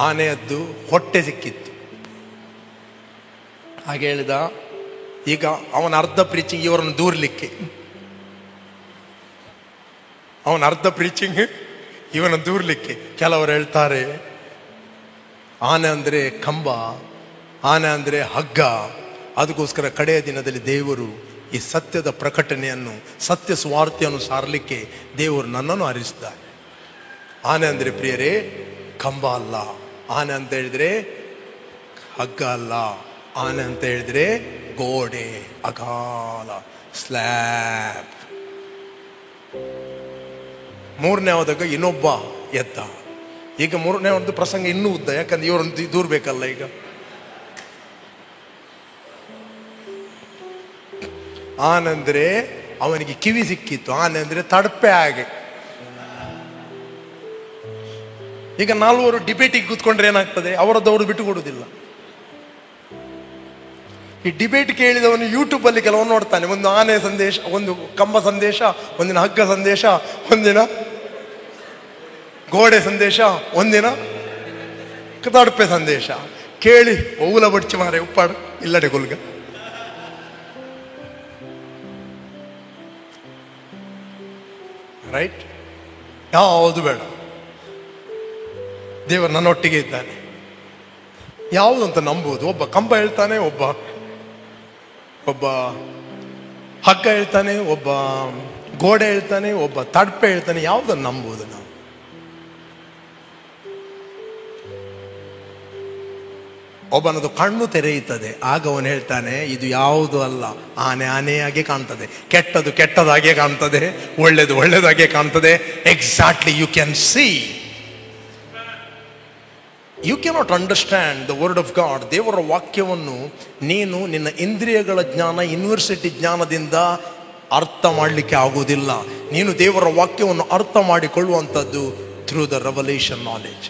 ಆನೆಯದ್ದು ಹೊಟ್ಟೆ ಸಿಕ್ಕಿತ್ತು. ಹಾಗೆ ಹೇಳಿದ, ಈಗ ಅವನ ಅರ್ಧ ಪ್ರೀಚಿಂಗ್ ಇವರನ್ನು ದೂರಲಿಕ್ಕೆ, ಅವನ ಅರ್ಧ ಪ್ರೀಚಿಂಗ್ ಇವನ ದೂರಲಿಕ್ಕೆ. ಕೆಲವರು ಹೇಳ್ತಾರೆ ಆನೆ ಅಂದರೆ ಕಂಬ, ಆನೆ ಅಂದರೆ ಹಗ್ಗ. ಅದಕ್ಕೋಸ್ಕರ ಕಡೆಯ ದಿನದಲ್ಲಿ ದೇವರು ಈ ಸತ್ಯದ ಪ್ರಕಟಣೆಯನ್ನು, ಸತ್ಯ ಸ್ವಾರ್ಥೆಯನ್ನು ಸಾರಲಿಕ್ಕೆ ದೇವರು ನನ್ನನ್ನು ಆರಿಸಿದ್ದಾರೆ. ಆನೆ ಅಂದರೆ ಪ್ರಿಯರೇ ಕಂಬ ಅಲ್ಲ. ಆನೆ ಅಂತ ಹೇಳಿದ್ರೆ ಹಗ್ಗ ಅಲ್ಲ. ಆನೆ ಅಂತ ಹೇಳಿದ್ರೆ ಗೋಡೆ, ಅಗಾಲ, ಸ್ಲ್ಯಾಬ್. ಮೂರನೇ ಆದಾಗ ಇನ್ನೊಬ್ಬ ಎದ್ದ. ಈಗ ಮೂರನೇ ಒಂದು ಪ್ರಸಂಗ ಇನ್ನೂ ಉದ್ದ, ಯಾಕಂದ್ರೆ ಇವರನ್ನು ದೂರ್ಬೇಕಲ್ಲ. ಈಗ ಆನಂದ್ರೆ ಅವನಿಗೆ ಕಿವಿ ಸಿಕ್ಕಿತ್ತು. ಆನೆ ಅಂದ್ರೆ ತಡಪೆ ಹಾಗೆ. ಈಗ 4 ಡಿಬೇಟಿಗೆ ಕೂತ್ಕೊಂಡ್ರೆ ಏನಾಗ್ತದೆ? ಅವರದ್ದವರು ಬಿಟ್ಟು ಕೊಡುವುದಿಲ್ಲ. ಈ ಡಿಬೇಟ್ ಕೇಳಿದವನು ಯೂಟ್ಯೂಬಲ್ಲಿ ಕೆಲವೊಂದು ನೋಡ್ತಾನೆ. ಒಂದು ಆನೆ ಸಂದೇಶ, ಒಂದು ಕಂಬ ಸಂದೇಶ, ಒಂದಿನ ಹಗ್ಗ ಸಂದೇಶ, ಒಂದಿನ ಗೋಡೆ ಸಂದೇಶ, ಒಂದಿನ ತಡಪೆ ಸಂದೇಶ ಕೇಳಿ ಓಲ ಬಡ್ಚಿ ಮಾರೆ ಉಪ್ಪಾಡು ಇಲ್ಲಡೆ ಗುಲ್ಗ. ರೈಟ್? ಯಾವುದು ಬೇಡ. ದೇವರು ನನ್ನೊಟ್ಟಿಗೆ ಇದ್ದಾನೆ. ಯಾವುದು ಅಂತ ನಂಬುವುದು. ಒಬ್ಬ ಕಂಬ ಹೇಳ್ತಾನೆ, ಒಬ್ಬ ಹಗ್ಗ ಹೇಳ್ತಾನೆ, ಒಬ್ಬ ಗೋಡೆ ಹೇಳ್ತಾನೆ, ಒಬ್ಬ ತಡಪೆ ಹೇಳ್ತಾನೆ. ಯಾವುದನ್ನು ನಂಬುವುದು ನಾವು? ಒಬ್ಬನದು ಕಣ್ಣು ತೆರೆಯುತ್ತದೆ. ಆಗ ಅವನು ಹೇಳ್ತಾನೆ, ಇದು ಯಾವುದು ಅಲ್ಲ, ಆನೆ ಆನೆಯಾಗೆ ಕಾಣ್ತದೆ, ಕೆಟ್ಟದು ಕೆಟ್ಟದಾಗೆ ಕಾಣ್ತದೆ, ಒಳ್ಳೇದು ಒಳ್ಳೇದಾಗೆ ಕಾಣ್ತದೆ. Exactly you can see. You cannot understand the word of God. ದೇವರ ವಾಕ್ಯವನ್ನು ನೀನು ನಿನ್ನ ಇಂದ್ರಿಯಗಳ ಜ್ಞಾನ, ಯೂನಿವರ್ಸಿಟಿ ಜ್ಞಾನದಿಂದ ಅರ್ಥ ಮಾಡಲಿಕ್ಕೆ ಆಗುವುದಿಲ್ಲ. ನೀನು ದೇವರ ವಾಕ್ಯವನ್ನು ಅರ್ಥ ಮಾಡಿಕೊಳ್ಳುವಂಥದ್ದು through the revelation knowledge.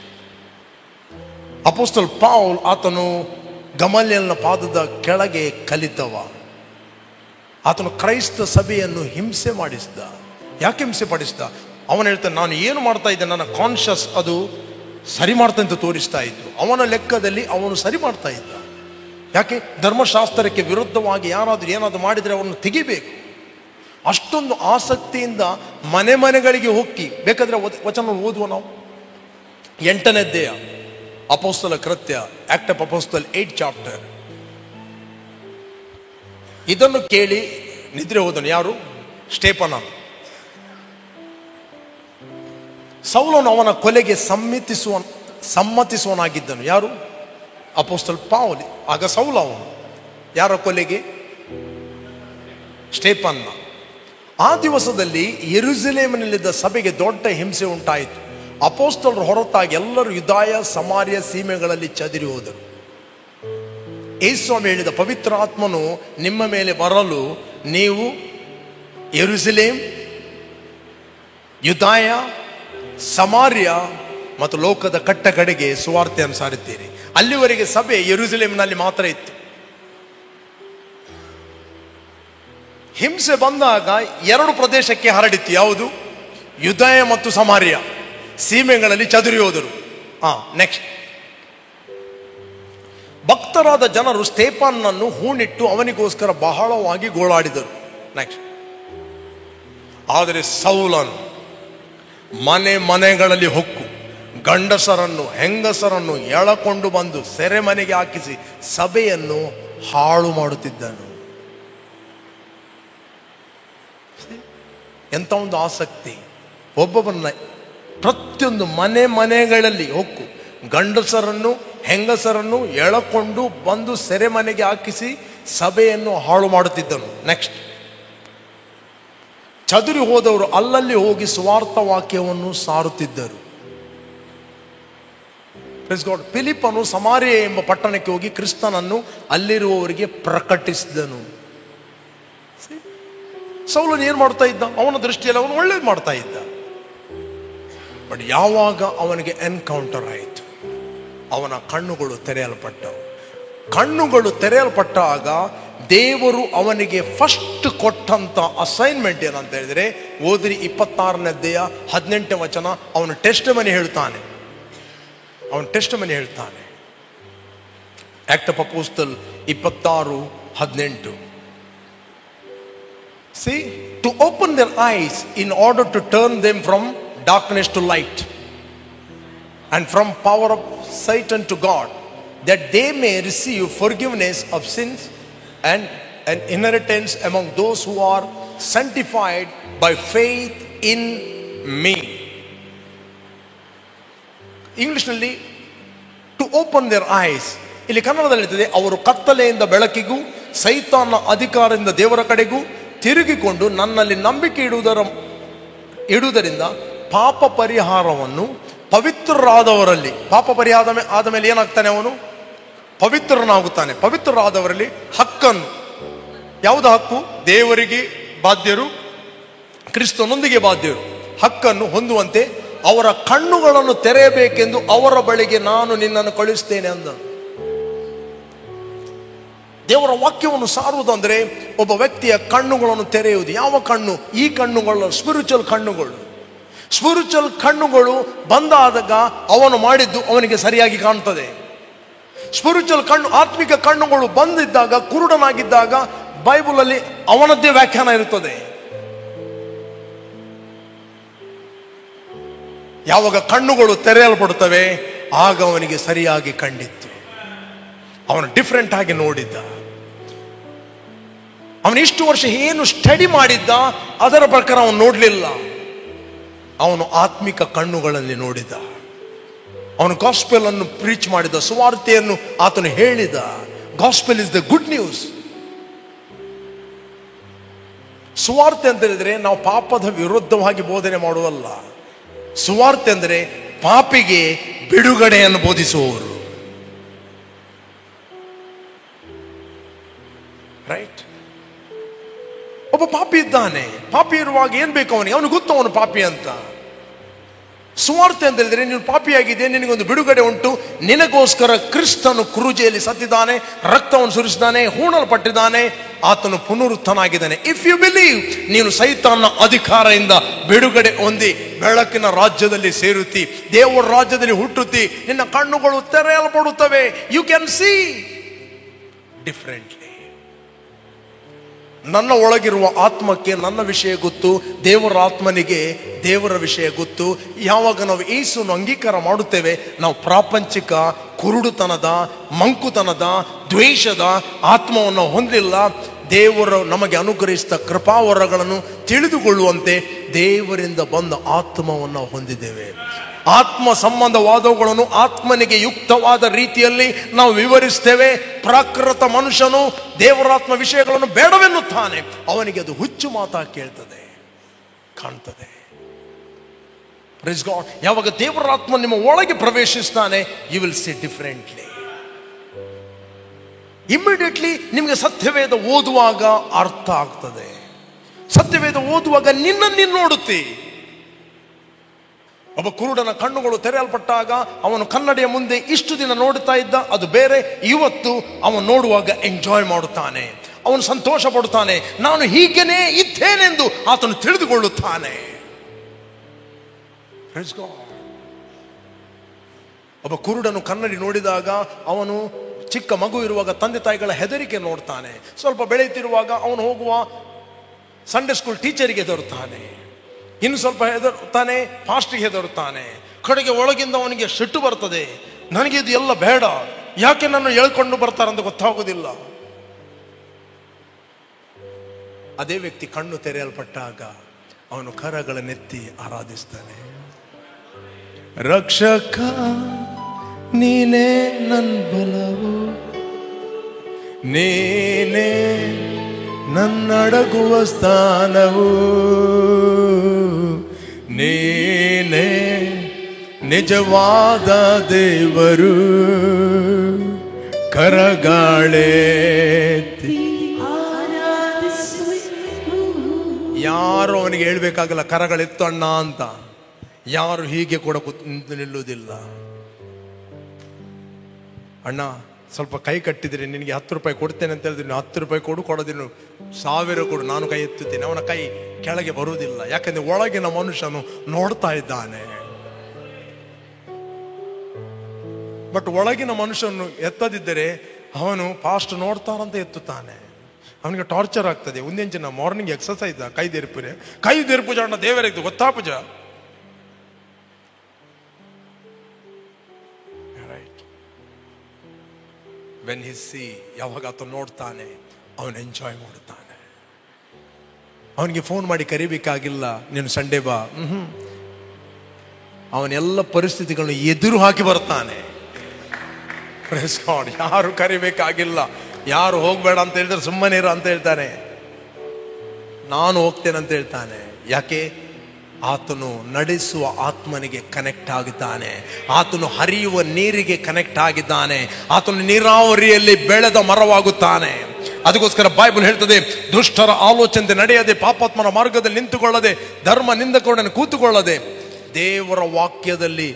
Apostle Paul, ಆತನು ಗಮಲ್ಯನ ಪಾದದ ಕೆಳಗೆ ಕಲಿತವ. ಆತನು ಕ್ರೈಸ್ತ ಸಭೆಯನ್ನು ಹಿಂಸೆ ಮಾಡಿಸಿದ. ಯಾಕೆ ಹಿಂಸೆ ಪಡಿಸಿದ? ಅವನು ಹೇಳ್ತಾನೆ, ನಾನು ಏನು ಮಾಡ್ತಾ ಇದ್ದೆ, ನನ್ನ ಕಾನ್ಷಿಯಸ್ ಅದು ಸರಿ ಮಾಡ್ತಾ ಅಂತ ತೋರಿಸ್ತಾ ಇತ್ತು. ಅವನ ಲೆಕ್ಕದಲ್ಲಿ ಅವನು ಸರಿ ಮಾಡ್ತಾ ಇದ್ದ. ಯಾಕೆ? ಧರ್ಮಶಾಸ್ತ್ರಕ್ಕೆ ವಿರುದ್ಧವಾಗಿ ಯಾರಾದರೂ ಏನಾದರೂ ಮಾಡಿದರೆ ಅವರನ್ನು ತೆಗಿಬೇಕು. ಅಷ್ಟೊಂದು ಆಸಕ್ತಿಯಿಂದ ಮನೆ ಮನೆಗಳಿಗೆ ಹೋಗಿ, ಬೇಕಾದರೆ ವಚನ ಓದುವ ನಾವು. 8ನೇ ಅಧ್ಯಾಯ ಅಪೊಸ್ತಲ ಕೃತ್ಯ, ಆಕ್ಟ್ ಆಫ್ ಅಪೊಸ್ತಲ್ 8 ಚಾಪ್ಟರ್. ಇದನ್ನು ಕೇಳಿ ನಿದ್ರೆ ಹೋದನು. ಯಾರು? ಸ್ಟೇಫನ. ಸೌಲನು ಅವನ ಕೊಲೆಗೆ ಸಮ್ಮತಿಸುವನಾಗಿದ್ದನು. ಯಾರು? ಅಪೊಸ್ತಲ್ ಪೌಲ್. ಆಗ ಸೌಲ ಅವನು ಯಾರ ಕೊಲೆಗೆ? ಸ್ಟೇಫನ್ನ. ಆ ದಿವಸದಲ್ಲಿ ಯೆರೂಸಲೇಮಿನಲ್ಲಿದ್ದ ಸಭೆಗೆ ದೊಡ್ಡ ಹಿಂಸೆ ಉಂಟಾಯಿತು. ಅಪೊಸ್ತಲರು ಹೊರತಾಗಿ ಎಲ್ಲರೂ ಯೂದಾಯ ಸಮಾರ್ಯ ಸೀಮೆಗಳಲ್ಲಿ ಚದುರಿ ಹೋದರು. ಯೇಸುಸ್ವಾಮಿ ಹೇಳಿದ, ಪವಿತ್ರಾತ್ಮನು ನಿಮ್ಮ ಮೇಲೆ ಬರಲು ನೀವು ಯೆರೂಸಲೇಮ್, ಯೂದಾಯ, ಸಮಾರ್ಯ ಮತ್ತು ಲೋಕದ ಕಟ್ಟ ಕಡೆಗೆ ಸುವಾರ್ತೆಯನ್ನು ಸಾರುತ್ತೀರಿ. ಅಲ್ಲಿವರೆಗೆ ಸಭೆ ಯೆರೂಸಲೇಮಿನಲ್ಲಿ ಮಾತ್ರ ಇತ್ತು. ಹಿಂಸೆ ಬಂದಾಗ 2 ಪ್ರದೇಶಕ್ಕೆ ಹರಡಿತ್ತು. ಯಾವುದು? ಯೂದಾಯ ಮತ್ತು ಸಮಾರ್ಯ ಸೀಮೆಗಳಲ್ಲಿ ಚದುರಿ ಹೋದರು. ನೆಕ್ಸ್ಟ್, ಭಕ್ತರಾದ ಜನರು ಸ್ಟೇಫನನ್ನು ಹೂಣಿಟ್ಟು ಅವನಿಗೋಸ್ಕರ ಬಹಳವಾಗಿ ಗೋಳಾಡಿದರು. ನೆಕ್ಸ್ಟ್, ಆದರೆ ಸೌಲನು ಮನೆ ಮನೆಗಳಲ್ಲಿ ಹೊಕ್ಕು ಗಂಡಸರನ್ನು ಹೆಂಗಸರನ್ನು ಎಳಕೊಂಡು ಬಂದು ಸೆರೆಮನೆಗೆ ಹಾಕಿಸಿ ಸಭೆಯನ್ನು ಹಾಳು ಮಾಡುತ್ತಿದ್ದನು. ಎಂಥ ಒಂದು ಆಸಕ್ತಿ! ಒಬ್ಬೊಬ್ಬರನ್ನ ಪ್ರತಿಯೊಂದು ಮನೆ ಮನೆಗಳಲ್ಲಿ ಹೊಕ್ಕು ಗಂಡಸರನ್ನು ಹೆಂಗಸರನ್ನು ಎಳಕೊಂಡು ಬಂದು ಸೆರೆಮನೆಗೆ ಹಾಕಿಸಿ ಸಭೆಯನ್ನು ಹಾಳು ಮಾಡುತ್ತಿದ್ದನು. ನೆಕ್ಸ್ಟ್, ಚದುರಿ ಹೋದವರು ಅಲ್ಲಲ್ಲಿ ಹೋಗಿ ಸುವಾರ್ಥ ವಾಕ್ಯವನ್ನು ಸಾರುತ್ತಿದ್ದರು. ಫಿಲಿಪ್ಪನು ಸಮಾರ್ಯ ಎಂಬ ಪಟ್ಟಣಕ್ಕೆ ಹೋಗಿ ಕ್ರಿಸ್ತನನ್ನು ಅಲ್ಲಿರುವವರಿಗೆ ಪ್ರಕಟಿಸಿದನು. ಸೌಲನು ಏನು ಮಾಡ್ತಾ ಇದ್ದ? ಅವನ ದೃಷ್ಟಿಯಲ್ಲಿ ಅವನು ಒಳ್ಳೇದು ಮಾಡ್ತಾ ಇದ್ದ. ಬಟ್ ಯಾವಾಗ ಅವನಿಗೆ ಎನ್ಕೌಂಟರ್ ಆಯಿತು, ಅವನ ಕಣ್ಣುಗಳು ತೆರೆಯಲ್ಪಟ್ಟವು. ಕಣ್ಣುಗಳು ತೆರೆಯಲ್ಪಟ್ಟಾಗ ದೇವರು ಅವನಿಗೆ ಫಸ್ಟ್ ಕೊಟ್ಟಂತ ಅಸೈನ್ಮೆಂಟ್ ಏನಂತ ಹೇಳಿದ್ರೆ, ಓದ್ರಿ 26ನೇ ಅಧ್ಯಾಯ 18ನೇ ವಚನ. ಅವನು ಟೆಸ್ಟ್ ಮನಿ ಹೇಳ್ತಾನೆ. Act of apostle 26:18. See, to open their eyes in order to turn them from darkness to light and from power of Satan to God, that they may receive forgiveness of sins and an inheritance among those who are sanctified by faith in me. ಇಂಗ್ಲಿಷ್ನಲ್ಲಿ to open there ice, ಇಲ್ಲಿ ಕನ್ನಡದಲ್ಲಿ ಇರ್ತದೆ, ಅವರು ಕತ್ತಲೆಯಿಂದ ಬೆಳಕಿಗೂ ಸೈತಾನ ಅಧಿಕಾರದಿಂದ ದೇವರ ಕಡೆಗೂ ತಿರುಗಿಕೊಂಡು ನನ್ನಲ್ಲಿ ನಂಬಿಕೆ ಇಡುವುದರಿಂದ ಪಾಪ ಪರಿಹಾರವನ್ನು ಪವಿತ್ರರಾದವರಲ್ಲಿ, ಪಾಪ ಪರಿಹಾರ ಆದ ಮೇಲೆ ಏನಾಗ್ತಾನೆ? ಅವನು ಪವಿತ್ರನಾಗುತ್ತಾನೆ. ಪವಿತ್ರರಾದವರಲ್ಲಿ ಹಕ್ಕನ್ನು, ಯಾವುದು ಹಕ್ಕು? ದೇವರಿಗೆ ಬಾಧ್ಯರು, ಕ್ರಿಸ್ತನೊಂದಿಗೆ ಬಾಧ್ಯರು, ಹಕ್ಕನ್ನು ಹೊಂದುವಂತೆ ಅವರ ಕಣ್ಣುಗಳನ್ನು ತೆರೆಯಬೇಕೆಂದು ಅವರ ಬಳಿಗೆ ನಾನು ನಿನ್ನನ್ನು ಕಳುಹಿಸ್ತೇನೆ ಅಂದ. ದೇವರ ವಾಕ್ಯವನ್ನು ಸಾರುವುದಂದ್ರೆ ಒಬ್ಬ ವ್ಯಕ್ತಿಯ ಕಣ್ಣುಗಳನ್ನು ತೆರೆಯುವುದು. ಯಾವ ಕಣ್ಣು? ಈ ಕಣ್ಣುಗಳು ಸ್ಪಿರಿಚುವಲ್ ಕಣ್ಣುಗಳು. ಸ್ಪಿರಿಚುವಲ್ ಕಣ್ಣುಗಳು ಬಂದಾದಾಗ ಅವನು ಮಾಡಿದ್ದು ಅವನಿಗೆ ಸರಿಯಾಗಿ ಕಾಣ್ತದೆ. ಸ್ಪಿರಿಚುವಲ್ ಕಣ್ಣು, ಆತ್ಮಿಕ ಕಣ್ಣುಗಳು ಬಂದಿದ್ದಾಗ, ಕುರುಡನಾಗಿದ್ದಾಗ ಬೈಬಲಲ್ಲಿ ಅವನದ್ದೇ ವ್ಯಾಖ್ಯಾನ ಇರುತ್ತದೆ. ಯಾವಾಗ ಕಣ್ಣುಗಳು ತೆರೆಯಲ್ಪಡುತ್ತವೆ ಆಗ ಅವನಿಗೆ ಸರಿಯಾಗಿ ಕಂಡಿತ್ತು. ಅವನು ಡಿಫ್ರೆಂಟ್ ಆಗಿ ನೋಡಿದ್ದ. ಅವನು ಇಷ್ಟು ವರ್ಷ ಏನು ಸ್ಟಡಿ ಮಾಡಿದ್ದ ಅದರ ಪ್ರಕಾರ ಅವನು ನೋಡಲಿಲ್ಲ. ಅವನು ಆತ್ಮಿಕ ಕಣ್ಣುಗಳಲ್ಲಿ ನೋಡಿದ. ಅವನು ಗಾಸ್ಪೆಲ್ ಅನ್ನು ಪ್ರೀಚ್ ಮಾಡಿದ, ಸುವಾರ್ತೆಯನ್ನು ಆತನು ಹೇಳಿದ. Gospel is the good news. ಸುವಾರ್ತೆ ಅಂತ ಹೇಳಿದ್ರೆ ನಾವು ಪಾಪದ ವಿರುದ್ಧವಾಗಿ ಬೋಧನೆ ಮಾಡುವಲ್ಲ. ಸುವಾರ್ತೆ ಅಂದರೆ ಪಾಪಿಗೆ ಬಿಡುಗಡೆಯನ್ನು ಬೋಧಿಸುವವರು. ರೈಟ್? ಒಬ್ಬ ಪಾಪಿ ಇದ್ದಾನೆ. ಪಾಪಿ ಇರುವಾಗ ಏನ್ ಬೇಕು ಅವನಿಗೆ? ಅವನು ಗೊತ್ತು ಅವನು ಪಾಪಿ ಅಂತ. ಸುವಾರ್ತೆ ಅಂತ ಹೇಳಿದ್ರೆ ನೀನು ಪಾಪಿಯಾಗಿದೆ, ನಿನಗೊಂದು ಬಿಡುಗಡೆ ಉಂಟು, ನಿನಗೋಸ್ಕರ ಕ್ರಿಸ್ತನು ಕ್ರೂಜೆಯಲ್ಲಿ ಸತ್ತಿದ್ದಾನೆ, ರಕ್ತವನ್ನು ಸುರಿಸಿದ್ದಾನೆ, ಹೂಣಲ್ಪಟ್ಟಿದ್ದಾನೆ, ಆತನು ಪುನರುತ್ಥನಾಗಿದ್ದಾನೆ. ಇಫ್ ಯು ಬಿಲೀವ್, ನೀನು ಸೈತಾನನ ಅಧಿಕಾರದಿಂದ ಬಿಡುಗಡೆ ಹೊಂದಿ ಬೆಳಕಿನ ರಾಜ್ಯದಲ್ಲಿ ಸೇರುತ್ತಿ, ದೇವರ ರಾಜ್ಯದಲ್ಲಿ ಹುಟ್ಟುತ್ತಿ, ನಿನ್ನ ಕಣ್ಣುಗಳು ತೆರೆಯಲ್ಪಡುತ್ತವೆ. You can see. ಡಿಫ್ರೆಂಟ್ಲಿ. ನನ್ನ ಒಳಗಿರುವ ಆತ್ಮಕ್ಕೆ ನನ್ನ ವಿಷಯ ಗೊತ್ತು, ದೇವರ ಆತ್ಮನಿಗೆ ದೇವರ ವಿಷಯ ಗೊತ್ತು. ಯಾವಾಗ ನಾವು ಯೇಸುವನ್ನು ಅಂಗೀಕಾರ ಮಾಡುತ್ತೇವೆ, ನಾವು ಪ್ರಾಪಂಚಿಕ ಕುರುಡುತನದ, ಮಂಕುತನದ, ದ್ವೇಷದ ಆತ್ಮವನ್ನು ಹೊಂದಿಲ್ಲ. ದೇವರು ನಮಗೆ ಅನುಗ್ರಹಿಸಿದ ಕೃಪಾವರಗಳನ್ನು ತಿಳಿದುಕೊಳ್ಳುವಂತೆ ದೇವರಿಂದ ಬಂದ ಆತ್ಮವನ್ನು ಹೊಂದಿದ್ದೇವೆ. ಆತ್ಮ ಸಂಬಂಧವಾದವುಗಳನ್ನು ಆತ್ಮನಿಗೆ ಯುಕ್ತವಾದ ರೀತಿಯಲ್ಲಿ ನಾವು ವಿವರಿಸ್ತೇವೆ. ಪ್ರಾಕೃತ ಮನುಷ್ಯನು ದೇವರಾತ್ಮ ವಿಷಯಗಳನ್ನು ಬೇಡವೆನ್ನುತ್ತಾನೆ, ಅವನಿಗೆ ಅದು ಹುಚ್ಚು ಮಾತಾ ಕೇಳ್ತದೆ, ಕಾಣ್ತದೆ. Praise God. ಯಾವಾಗ ದೇವರಾತ್ಮ ನಿಮ್ಮ ಒಳಗೆ ಪ್ರವೇಶಿಸ್ತಾನೆ, you will see differently. Immediately ನಿಮಗೆ ಸತ್ಯವೇದ ಓದುವಾಗ ಅರ್ಥ ಆಗ್ತದೆ. ಸತ್ಯವೇದ ಓದುವಾಗ ನಿನ್ನನ್ನು ನೋಡುತ್ತಿ. ಒಬ್ಬ ಕುರುಡನ ಕಣ್ಣುಗಳು ತೆರೆಯಲ್ಪಟ್ಟಾಗ ಅವನು ಕನ್ನಡಿಯ ಮುಂದೆ ಇಷ್ಟು ದಿನ ನೋಡುತ್ತಾ ಇದ್ದ, ಅದು ಬೇರೆ. ಇವತ್ತು ಅವನು ನೋಡುವಾಗ ಎಂಜಾಯ್ ಮಾಡುತ್ತಾನೆ, ಅವನು ಸಂತೋಷ ಪಡುತ್ತಾನೆ. ನಾನು ಹೀಗೇನೇ ಇದ್ದೇನೆಂದು ಆತನು ತಿಳಿದುಕೊಳ್ಳುತ್ತಾನೆ. ಒಬ್ಬ ಕುರುಡನು ಕನ್ನಡಿ ನೋಡಿದಾಗ ಅವನು ಚಿಕ್ಕ ಮಗು ಇರುವಾಗ ತಂದೆ ತಾಯಿಗಳ ಹೆದರಿಕೆ ನೋಡ್ತಾನೆ. ಸ್ವಲ್ಪ ಬೆಳೆಯುತ್ತಿರುವಾಗ ಅವನು ಹೋಗುವ ಸಂಡೇ ಸ್ಕೂಲ್ ಟೀಚರಿಗೆ ಹೆದರುತ್ತಾನೆ, ಇನ್ನು ಸ್ವಲ್ಪ ಹೆದರುತ್ತಾನೆ, ಪಾಸ್ಟ್ರಿಗೆ ಹೆದರುತ್ತಾನೆ. ಕಡೆಗೆ ಒಳಗಿಂದ ಅವನಿಗೆ ಸಿಟ್ಟು ಬರ್ತದೆ, ನನಗೆ ಇದು ಎಲ್ಲ ಬೇಡ, ಯಾಕೆ ನನ್ನ ಹೇಳ್ಕೊಂಡು ಬರ್ತಾರಂತ ಗೊತ್ತಾಗೋದಿಲ್ಲ. ಅದೇ ವ್ಯಕ್ತಿ ಕಣ್ಣು ತೆರೆಯಲ್ಪಟ್ಟಾಗ ಅವನು ಕರಗಳನ್ನೆತ್ತಿ ಆರಾಧಿಸ್ತಾನೆ. ರಕ್ಷಕ ನೀನೇ ನನ್ನ ಬಲವು, ನೀನೇ ನನ್ನಡಗುವ ಸ್ಥಾನವು, ನೀನೇ ನಿಜವಾದ ದೇವರು, ಕರಗಾಳೆ. ಯಾರು ಅವನಿಗೆ ಹೇಳ್ಬೇಕಾಗಲ್ಲ ಕರಗಳೆತ್ತು ಅಣ್ಣ ಅಂತ. ಯಾರು ಹೀಗೆ ಕೂಡ ನಿಲ್ಲುವುದಿಲ್ಲ. ಅಣ್ಣ ಸ್ವಲ್ಪ ಕೈ ಕಟ್ಟಿದ್ರೆ ನಿನಗೆ 10 ರೂಪಾಯಿ ಕೊಡ್ತೇನೆ ಅಂತ ಹೇಳಿದ್ರೆ 10 ರೂಪಾಯಿ ಕೊಡೋದಿಲ್ಲ, 1000 ಕೊಡು, ನಾನು ಕೈ ಎತ್ತುತ್ತೇನೆ. ಅವನ ಕೈ ಕೆಳಗೆ ಬರುವುದಿಲ್ಲ, ಯಾಕಂದ್ರೆ ಒಳಗಿನ ಮನುಷ್ಯನು ನೋಡ್ತಾ ಇದ್ದಾನೆ. ಬಟ್ ಒಳಗಿನ ಮನುಷ್ಯನು ಎತ್ತದಿದ್ದರೆ ಅವನು ಫಾಸ್ಟ್ ನೋಡ್ತಾರಂತ ಎತ್ತುತ್ತಾನೆ. ಅವನಿಗೆ ಟಾರ್ಚರ್ ಆಗ್ತದೆ. ಒಂದಿಂಚಿನ ಮಾರ್ನಿಂಗ್ ಎಕ್ಸಸೈಸ್ ಕೈ ದೇರ್ಪುಜ ಅಣ್ಣ ದೇವರಿಗೆ ಗೊತ್ತಾ ಪೂಜ. ವೆನ್ ಹಿ ಸಿ, ಯಾವಾಗ ಆತ ನೋಡ್ತಾನೆ ಅವನು ಎಂಜಾಯ್ ಮಾಡುತ್ತಾನೆ. ಅವನಿಗೆ ಫೋನ್ ಮಾಡಿ ಕರಿಬೇಕಾಗಿಲ್ಲ, ನೀನು ಸಂಡೇ ಬಾ. ಅವನೆಲ್ಲ ಪರಿಸ್ಥಿತಿಗಳನ್ನು ಎದುರು ಹಾಕಿ ಬರ್ತಾನೆ. Praise God. ಯಾರು ಕರಿಬೇಕಾಗಿಲ್ಲ, ಯಾರು ಹೋಗ್ಬೇಡ ಅಂತ ಹೇಳಿದ್ರೆ ಸುಮ್ಮನೆ ಇರು ಅಂತ ಹೇಳ್ತಾನೆ. ನಾನು ಹೋಗ್ತೇನೆ ಅಂತ ಹೇಳ್ತಾನೆ. ಯಾಕೆ? ಆತನು ನಡೆಸುವ ಆತ್ಮನಿಗೆ ಕನೆಕ್ಟ್ ಆಗಿದ್ದಾನೆ, ಆತನು ಹರಿಯುವ ನೀರಿಗೆ ಕನೆಕ್ಟ್ ಆಗಿದ್ದಾನೆ, ಆತನು ನೀರಾವರಿಯಲ್ಲಿ ಬೆಳೆದ ಮರವಾಗುತ್ತಾನೆ. ಅದಕ್ಕೋಸ್ಕರ ಬೈಬಲ್ ಹೇಳ್ತದೆ, ದುಷ್ಟರ ಆಲೋಚನೆ ನಡೆಯದೆ, ಪಾಪಾತ್ಮನ ಮಾರ್ಗದಲ್ಲಿ ನಿಂತುಕೊಳ್ಳದೆ, ಧರ್ಮ ನಿಂದಕರೊಡನೆ ಕೂತುಕೊಳ್ಳದೆ, ದೇವರ ವಾಕ್ಯದಲ್ಲಿ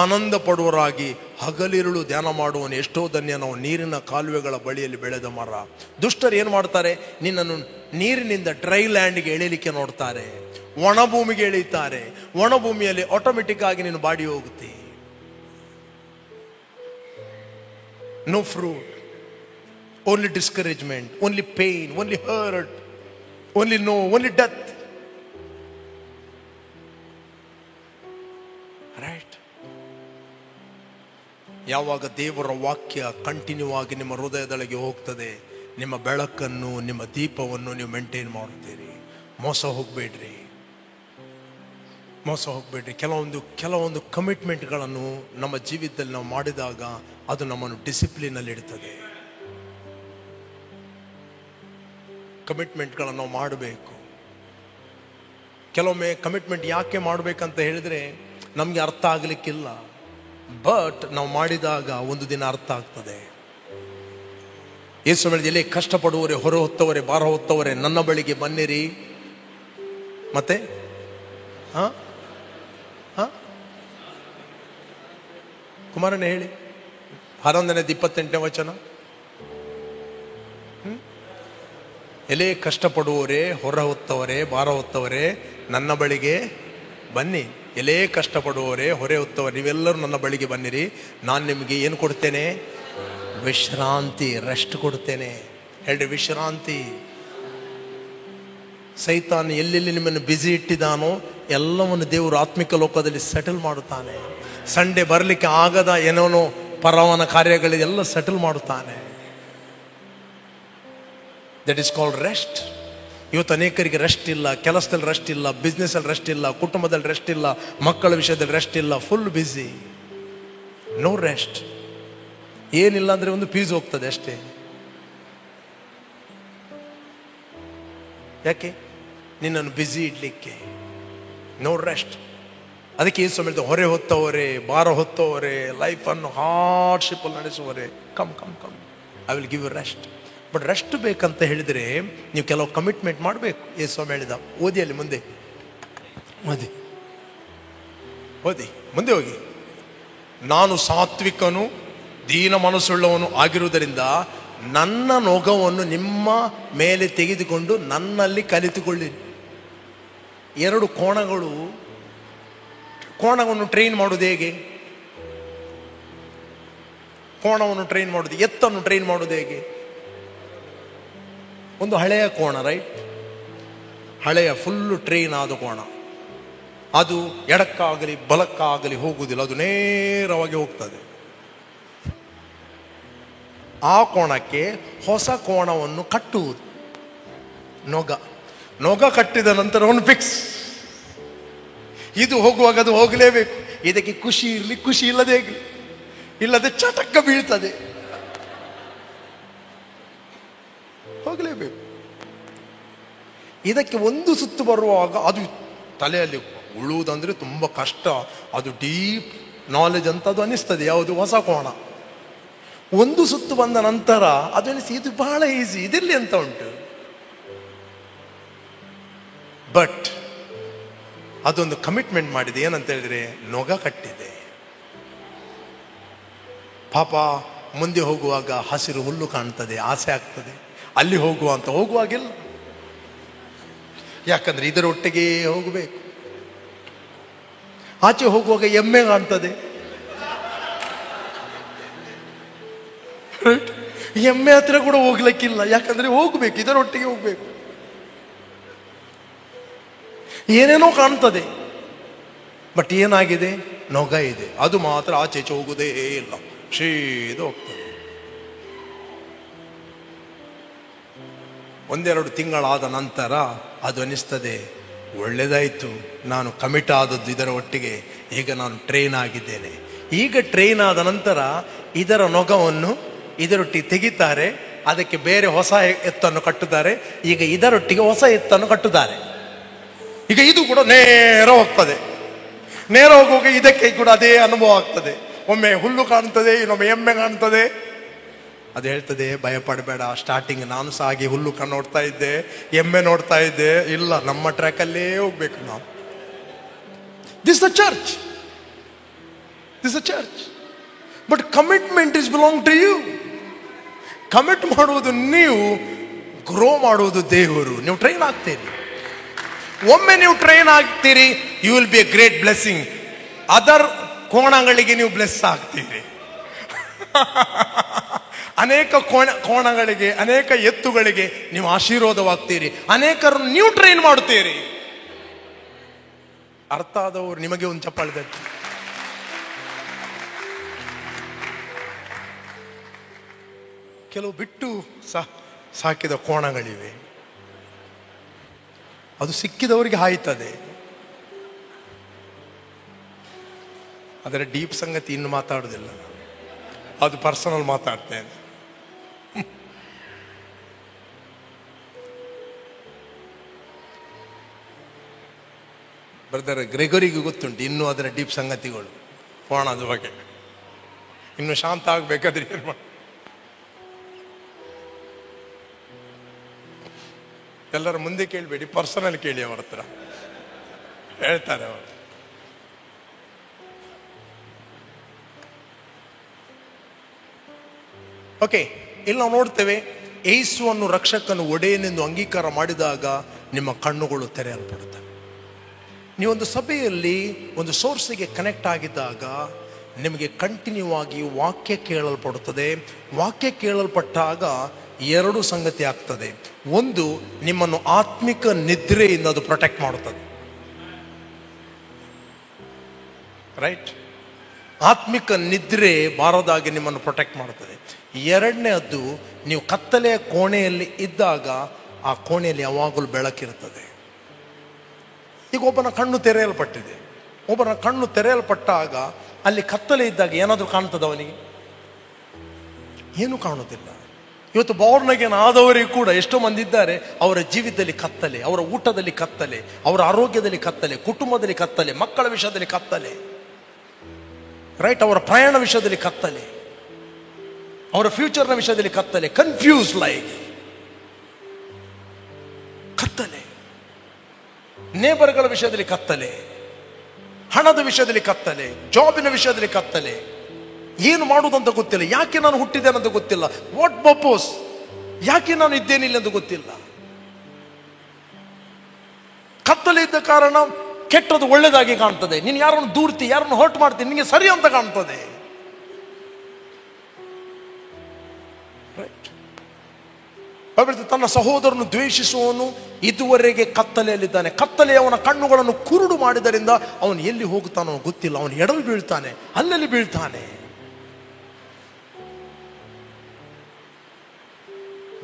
ಆನಂದ ಪಡುವರಾಗಿ ಹಗಲಿರುಳು ಧ್ಯಾನ ಮಾಡುವನು ಎಷ್ಟೋ ಧನ್ಯ. ನಾವು ನೀರಿನ ಕಾಲುವೆಗಳ ಬಳಿಯಲ್ಲಿ ಬೆಳೆದ ಮರ. ದುಷ್ಟರು ಏನು ಮಾಡ್ತಾರೆ? ನಿನ್ನನ್ನು ನೀರಿನಿಂದ ಡ್ರೈ ಲ್ಯಾಂಡ್ಗೆ ಎಳಿಲಿಕ್ಕೆ ನೋಡ್ತಾರೆ, ಒಣ ಭೂಮಿಗೆ ಎಳೀತಾರೆ. ಒಣ ಭೂಮಿಯಲ್ಲಿ ಆಟೋಮೆಟಿಕ್ ಆಗಿ ನೀನು ಬಾಡಿ ಹೋಗುತ್ತೆ. No fruit, only discouragement, only pain, only hurt, only no, only death. Right? ಯಾವಾಗ ದೇವರ ವಾಕ್ಯ ಕಂಟಿನ್ಯೂ ಆಗಿ ನಿಮ್ಮ ಹೃದಯದೊಳಗೆ ಹೋಗ್ತದೆ, ನಿಮ್ಮ ಬೆಳಕನ್ನು, ನಿಮ್ಮ ದೀಪವನ್ನು ನೀವು ಮೇಂಟೈನ್ ಮಾಡುತ್ತೀರಿ. ಮೋಸ ಹೋಗಬೇಡ್ರಿ. ಕೆಲವೊಂದು ಕಮಿಟ್ಮೆಂಟ್ಗಳನ್ನು ನಮ್ಮ ಜೀವಿತದಲ್ಲಿ ನಾವು ಮಾಡಿದಾಗ ಅದು ನಮ್ಮನ್ನು ಡಿಸಿಪ್ಲಿನಲ್ಲಿ ಇಡ್ತದೆ. ಕಮಿಟ್ಮೆಂಟ್ಗಳನ್ನು ನಾವು ಮಾಡಬೇಕು. ಕೆಲವೊಮ್ಮೆ ಕಮಿಟ್ಮೆಂಟ್ ಯಾಕೆ ಮಾಡಬೇಕಂತ ಹೇಳಿದ್ರೆ ನಮಗೆ ಅರ್ಥ ಆಗಲಿಕ್ಕಿಲ್ಲ, ಬಟ್ ನಾವು ಮಾಡಿದಾಗ ಒಂದು ದಿನ ಅರ್ಥ ಆಗ್ತದೆ. ಯೇಸು ಹೇಳಿದ, ಎಲೆ ಕಷ್ಟಪಡುವವರೇ, ಹೊರ ಹೊತ್ತವರೇ, ಭಾರ ಹೊತ್ತವರೇ, ನನ್ನ ಬಳಿಗೆ ಬನ್ನಿರಿ. ಮತ್ತೆ ಕುಮಾರನೇ ಹೇಳಿ, 11:28 ವಚನ. ಎಲೆ ಕಷ್ಟಪಡುವವರೇ, ಹೊರ ಹೊತ್ತವರೇ, ಭಾರ ಹೊತ್ತವರೇ, ನನ್ನ ಬಳಿಗೆ ಬನ್ನಿ. ಎಲೆ ಕಷ್ಟಪಡುವವರೇ, ಹೊರೆ ಹೊತ್ತವರೇ, ನೀವೆಲ್ಲರೂ ನನ್ನ ಬಳಿಗೆ ಬನ್ನಿರಿ, ನಾನು ನಿಮಗೆ ಏನು ಕೊಡ್ತೇನೆ? ವಿಶ್ರಾಂತಿ, ರೆಸ್ಟ್ ಕೊಡ್ತೇನೆ. ಹೇಳ್ರಿ ವಿಶ್ರಾಂತಿ. ಸೈತಾನ್ ಎಲ್ಲೆಲ್ಲಿ ನಿಮ್ಮನ್ನು ಬ್ಯುಸಿ ಇಟ್ಟಿದ್ದಾನೋ ಎಲ್ಲವನ್ನು ದೇವರು ಆತ್ಮಿಕ ಲೋಕದಲ್ಲಿ ಸೆಟಲ್ ಮಾಡುತ್ತಾನೆ. ಸಂಡೇ ಬರಲಿಕ್ಕೆ ಆಗದ ಏನೇನೋ ಪರವನ ಕಾರ್ಯಗಳಿಗೆಲ್ಲ ಸೆಟಲ್ ಮಾಡುತ್ತಾನೆ. That is called rest. ಇವತ್ತು ಅನೇಕರಿಗೆ ರೆಸ್ಟ್ ಇಲ್ಲ, ಕೆಲಸದಲ್ಲಿ ರೆಸ್ಟ್ ಇಲ್ಲ, ಬಿಸ್ನೆಸ್ಸಲ್ಲಿ ರೆಸ್ಟ್ ಇಲ್ಲ, ಕುಟುಂಬದಲ್ಲಿ ರೆಸ್ಟ್ ಇಲ್ಲ, ಮಕ್ಕಳ ವಿಷಯದಲ್ಲಿ ರೆಸ್ಟ್ ಇಲ್ಲ, ಫುಲ್ ಬ್ಯುಸಿ, ನೋ ರೆಸ್ಟ್. ಏನಿಲ್ಲ ಅಂದರೆ ಒಂದು ಫೀಸ್ ಹೋಗ್ತದೆ ಅಷ್ಟೇ. ಯಾಕೆ? ನಿನ್ನನ್ನು ಬ್ಯುಸಿ ಇಡ್ಲಿಕ್ಕೆ. No rest. ಅದಕ್ಕೆ ಈ ಸಮಯದ ಹೊರೆ ಹೊತ್ತವರೇ, ಭಾರ ಹೊತ್ತವರೇ, ಲೈಫನ್ನು ಹಾರ್ಡ್ಶಿಪ್ಪಲ್ಲಿ ನಡೆಸುವವರೇ, come come come, I will give you rest. But rest ಬೇಕಂತ ಹೇಳಿದರೆ ನೀವು ಕೆಲವು ಕಮಿಟ್ಮೆಂಟ್ ಮಾಡಬೇಕು. ಯೇಸು ಸ್ವಾಮಿ ಹೇಳಿದ, ಓದಿ ಅಲ್ಲಿ ಮುಂದೆ, ಓದಿ ಓದಿ ಮುಂದೆ ಹೋಗಿ. ನಾನು ಸಾತ್ವಿಕನು ದೀನ ಮನಸ್ಸುಳ್ಳವನು ಆಗಿರುವುದರಿಂದ ನನ್ನ ನೊಗವನ್ನು ನಿಮ್ಮ ಮೇಲೆ ತೆಗೆದುಕೊಂಡು ನನ್ನಲ್ಲಿ ಕಲಿತುಕೊಳ್ಳಿರಿ. ಎರಡು ಕೋಣವನ್ನು ಟ್ರೈನ್ ಮಾಡೋದು ಹೇಗೆ? ಕೋಣವನ್ನು ಟ್ರೈನ್ ಮಾಡೋದು, ಎತ್ತನ್ನು ಟ್ರೈನ್ ಮಾಡೋದು ಹೇಗೆ? ಒಂದು ಹಳೆಯ ಕೋಣ, ರೈಟ್? ಹಳೆಯ ಫುಲ್ಲು ಟ್ರೈನ್ ಆದ ಕೋಣ, ಅದು ಎಡಕ್ಕಾಗಲಿ ಬಲಕ್ಕಾಗಲಿ ಹೋಗುವುದಿಲ್ಲ, ಅದು ನೇರವಾಗಿ ಹೋಗ್ತದೆ. ಆ ಕೋಣಕ್ಕೆ ಹೊಸ ಕೋಣವನ್ನು ಕಟ್ಟುವುದು ನೊಗ ಕಟ್ಟಿದ ನಂತರ ಅವನು ಫಿಕ್ಸ್. ಇದು ಹೋಗುವಾಗ ಅದು ಹೋಗಲೇಬೇಕು. ಇದಕ್ಕೆ ಖುಷಿ ಇರಲಿ, ಖುಷಿ ಇಲ್ಲದೆ ಇರಲಿ, ಇಲ್ಲದೆ ಚಟಕ್ಕ ಬೀಳ್ತದೆ, ಹೋಗಲೇಬೇಕು. ಇದಕ್ಕೆ ಒಂದು ಸುತ್ತು ಬರುವಾಗ ಅದು ತಲೆಯಲ್ಲಿ ಉಳುವುದಂದ್ರೆ ತುಂಬ ಕಷ್ಟ, ಅದು ಡೀಪ್ ನಾಲೆಜ್ ಅಂತ ಅದು ಅನಿಸ್ತದೆ. ಯಾವುದು? ಹೊಸ ಕೋಣ. ಒಂದು ಸುತ್ತು ಬಂದ ನಂತರ ಅದು ಅನಿಸಿ ಇದು ಬಹಳ ಈಸಿ, ಇದಿರಲಿ ಅಂತ ಉಂಟು. ಬಟ್ ಅದೊಂದು ಕಮಿಟ್ಮೆಂಟ್ ಮಾಡಿದೆ. ಏನಂತ ಹೇಳಿದ್ರೆ, ನೊಗ ಕಟ್ಟಿದೆ. ಪಾಪ ಮುಂದೆ ಹೋಗುವಾಗ ಹಸಿರು ಹುಲ್ಲು ಕಾಣ್ತದೆ, ಆಸೆ ಆಗ್ತದೆ. ಅಲ್ಲಿ ಹೋಗುವಾಗಿಲ್ಲ, ಯಾಕಂದ್ರೆ ಇದರೊಟ್ಟಿಗೆ ಹೋಗಬೇಕು. ಆಚೆ ಹೋಗುವಾಗ ಎಮ್ಮೆ ಕಾಣ್ತದೆ, ಎಮ್ಮೆ ಹತ್ರ ಕೂಡ ಹೋಗ್ಲಿಕ್ಕಿಲ್ಲ, ಯಾಕಂದ್ರೆ ಹೋಗ್ಬೇಕು, ಇದರೊಟ್ಟಿಗೆ ಹೋಗ್ಬೇಕು. ಏನೇನೋ ಕಾಣ್ತದೆ, ಬಟ್ ಏನಾಗಿದೆ? ನೊಗ ಇದೆ. ಅದು ಮಾತ್ರ ಆಚೆ ಹೋಗುವುದೇ ಇಲ್ಲ, ಸೀದಾ ಹೋಗ್ತದೆ. ಒಂದೆರಡು ತಿಂಗಳಾದ ನಂತರ ಅದು ಅನಿಸ್ತದೆ, ಒಳ್ಳೆದಾಯಿತು, ನಾನು ಕಮಿಟ್ ಆದದ್ದು ಇದರ ಒಟ್ಟಿಗೆ, ಈಗ ನಾನು ಟ್ರೈನ್ ಆಗಿದ್ದೇನೆ. ಈಗ ಟ್ರೈನ್ ಆದ ನಂತರ ಇದರ ನೊಗವನ್ನು ಇದರೊಟ್ಟಿಗೆ ತೆಗಿತಾರೆ, ಅದಕ್ಕೆ ಬೇರೆ ಹೊಸ ಎತ್ತನ್ನು ಕಟ್ಟುತ್ತಾರೆ. ಈಗ ಇದರೊಟ್ಟಿಗೆ ಹೊಸ ಎತ್ತನ್ನು ಕಟ್ಟುತ್ತಾರೆ. ಈಗ ಇದು ಕೂಡ ನೇರ ಹೋಗ್ತದೆ. ನೇರ ಹೋಗುವಾಗ ಇದಕ್ಕೆ ಕೂಡ ಅದೇ ಅನುಭವ ಆಗ್ತದೆ. ಒಮ್ಮೆ ಹುಲ್ಲು ಕಾಣ್ತದೆ, ಇನ್ನೊಮ್ಮೆ ಎಮ್ಮೆ ಕಾಣ್ತದೆ. ಅದು ಹೇಳ್ತದೆ, ಭಯಪಡಬೇಡ, ಸ್ಟಾರ್ಟಿಂಗ್ ನಾನು ಸಹ ಹಾಗೆ ಹುಲ್ಲು ನೋಡ್ತಾ ಇದ್ದೆ, ಎಮ್ಮೆ ನೋಡ್ತಾ ಇದ್ದೆ, ಇಲ್ಲ ನಮ್ಮ ಟ್ರ್ಯಾಕಲ್ಲೇ ಹೋಗ್ಬೇಕು ನಾವು. This the church, this the church. But commitment is belong to you. Commit ಮಾಡುವುದು ನೀವು, ಗ್ರೋ ಮಾಡುವುದು ದೇವರು. ನೀವು ಟ್ರೈನ್ ಆಗ್ತೀರಿ. ಒಮ್ಮೆ ನೀವು ಟ್ರೈನ್ ಆಗ್ತೀರಿ, you will be a great blessing. Other ಕೋಣಗಳಿಗೆ ನೀವು ಬ್ಲೆಸ್ ಆಗ್ತೀರಿ. ಅನೇಕ ಕೋಣಗಳಿಗೆ, ಅನೇಕ ಎತ್ತುಗಳಿಗೆ ನೀವು ಆಶೀರ್ವಾದವಾಗ್ತೀರಿ. ಅನೇಕರನ್ನು ನೀವು ಟ್ರೈನ್ ಮಾಡುತ್ತೀರಿ. ಅರ್ಥ ಆದವರು ನಿಮಗೆ ಒಂದು ಚಪ್ಪಾಳೆ ತಟ್ಟಿ. ಕೆಲವು ಬಿಟ್ಟು ಸಾಕಿದ ಕೋಣಗಳಿವೆ, ಅದು ಸಿಕ್ಕಿದವರಿಗೆ ಹಾಯ್ತದೆ. ಅದರ ಡೀಪ್ ಸಂಗತಿ ಇನ್ನು ಮಾತಾಡುವುದಿಲ್ಲ, ಅದು ಪರ್ಸನಲ್ ಮಾತಾಡ್ತೇನೆ. ಬ್ರದರ್ ಗ್ರೆಗೋರಿಗೆ ಗೊತ್ತುಂಟು ಇನ್ನೂ ಅದರ ಡೀಪ್ ಸಂಗತಿಗಳು, ಕೋಣದ ಬಗ್ಗೆ. ಇನ್ನು ಶಾಂತ ಆಗ್ಬೇಕಾದ್ರೆ ಏನು ಮಾಡಿ, ಎಲ್ಲರ ಮುಂದೆ ಕೇಳಬೇಡಿ, ಪರ್ಸನಲ್ ಕೇಳಿ ಅವರ ಹತ್ರ, ಹೇಳ್ತಾರೆ ಅವರು. ಓಕೆ, ಇಲ್ಲಿ ನಾವು ನೋಡ್ತೇವೆ, ಯೇಸುವನ್ನು ರಕ್ಷಕನು ಒಡೆಯನೆಂದು ಅಂಗೀಕಾರ ಮಾಡಿದಾಗ ನಿಮ್ಮ ಕಣ್ಣುಗಳು ತೆರೆಯಲ್ಪಡುತ್ತವೆ. ನೀವೊಂದು ಸಭೆಯಲ್ಲಿ ಒಂದು ಸೋರ್ಸಿಗೆ ಕನೆಕ್ಟ್ ಆಗಿದ್ದಾಗ ನಿಮಗೆ ಕಂಟಿನ್ಯೂ ಆಗಿ ವಾಕ್ಯ ಕೇಳಲ್ಪಡುತ್ತದೆ. ವಾಕ್ಯ ಕೇಳಲ್ಪಟ್ಟಾಗ ಎರಡು ಸಂಗತಿ ಆಗ್ತದೆ. ಒಂದು, ನಿಮ್ಮನ್ನು ಆತ್ಮಿಕ ನಿದ್ರೆಯಿಂದ ಅದು ಪ್ರೊಟೆಕ್ಟ್ ಮಾಡುತ್ತದೆ. ರೈಟ್? ಆತ್ಮಿಕ ನಿದ್ರೆ ಬಾರದಾಗಿ ನಿಮ್ಮನ್ನು ಪ್ರೊಟೆಕ್ಟ್ ಮಾಡುತ್ತದೆ. ಎರಡನೇದ್ದು, ನೀವು ಕತ್ತಲೆಯ ಕೋಣೆಯಲ್ಲಿ ಇದ್ದಾಗ ಆ ಕೋಣೆಯಲ್ಲಿ ಯಾವಾಗಲೂ ಬೆಳಕಿರುತ್ತದೆ. ಈಗ ಒಬ್ಬನ ಕಣ್ಣು ತೆರೆಯಲ್ಪಟ್ಟಿದೆ. ಒಬ್ಬನ ಕಣ್ಣು ತೆರೆಯಲ್ಪಟ್ಟಾಗ ಅಲ್ಲಿ ಕತ್ತಲೆ ಇದ್ದಾಗ ಏನಾದರೂ ಕಾಣ್ತದ ಅವನಿಗೆ? ಏನೂ ಕಾಣುವುದಿಲ್ಲ. ಇವತ್ತು ಬೋರ್ನ್ ಆದವರಿಗೂ ಕೂಡ ಎಷ್ಟೋ ಮಂದಿ ಇದ್ದಾರೆ, ಅವರ ಜೀವಿತದಲ್ಲಿ ಕತ್ತಲೆ, ಅವರ ಊಟದಲ್ಲಿ ಕತ್ತಲೆ, ಅವರ ಆರೋಗ್ಯದಲ್ಲಿ ಕತ್ತಲೆ, ಕುಟುಂಬದಲ್ಲಿ ಕತ್ತಲೆ, ಮಕ್ಕಳ ವಿಷಯದಲ್ಲಿ ಕತ್ತಲೆ, ರೈಟ್, ಅವರ ಪ್ರಯಾಣ ವಿಷಯದಲ್ಲಿ ಕತ್ತಲೆ, ಅವರ ಫ್ಯೂಚರ್ನ ವಿಷಯದಲ್ಲಿ ಕತ್ತಲೆ, ಕನ್ಫ್ಯೂಸ್ ಲೈಫ್, ಕತ್ತಲೆ, ನೇಬರ್ಗಳ ವಿಷಯದಲ್ಲಿ ಕತ್ತಲೆ, ಹಣದ ವಿಷಯದಲ್ಲಿ ಕತ್ತಲೆ, ಜಾಬಿನ ವಿಷಯದಲ್ಲಿ ಕತ್ತಲೆ, ಏನು ಮಾಡುವುದಂತ ಗೊತ್ತಿಲ್ಲ, ಯಾಕೆ ನಾನು ಹುಟ್ಟಿದ್ದೇನೆ ಅಂತ ಗೊತ್ತಿಲ್ಲ, ವಾಟ್ ಪರ್ಪೋಸ್, ಯಾಕೆ ನಾನು ಇದ್ದೇನಿಲ್ಲ ಅಂತ ಗೊತ್ತಿಲ್ಲ. ಕತ್ತಲೆ ಇದ್ದ ಕಾರಣ ಕೆಟ್ಟದ್ದು ಒಳ್ಳೆದಾಗಿ ಕಾಣ್ತದೆ. ನೀನು ಯಾರನ್ನು ದೂರ್ತಿ, ಯಾರನ್ನು ಹರ್ಟ್ ಮಾಡ್ತೀನಿ, ನಿನಗೆ ಸರಿ ಅಂತ ಕಾಣ್ತದೆ. ತನ್ನ ಸಹೋದರನು ದ್ವೇಷಿಸುವವನು ಇದುವರೆಗೆ ಕತ್ತಲೆಯಲ್ಲಿದ್ದಾನೆ. ಕತ್ತಲೆ ಅವನ ಕಣ್ಣುಗಳನ್ನು ಕುರುಡು ಮಾಡಿದರಿಂದ ಅವನು ಎಲ್ಲಿ ಹೋಗುತ್ತಾನೋ ಗೊತ್ತಿಲ್ಲ. ಅವನು ಎಡವಿ ಬೀಳ್ತಾನೆ, ಅಲ್ಲಲ್ಲಿ ಬೀಳ್ತಾನೆ.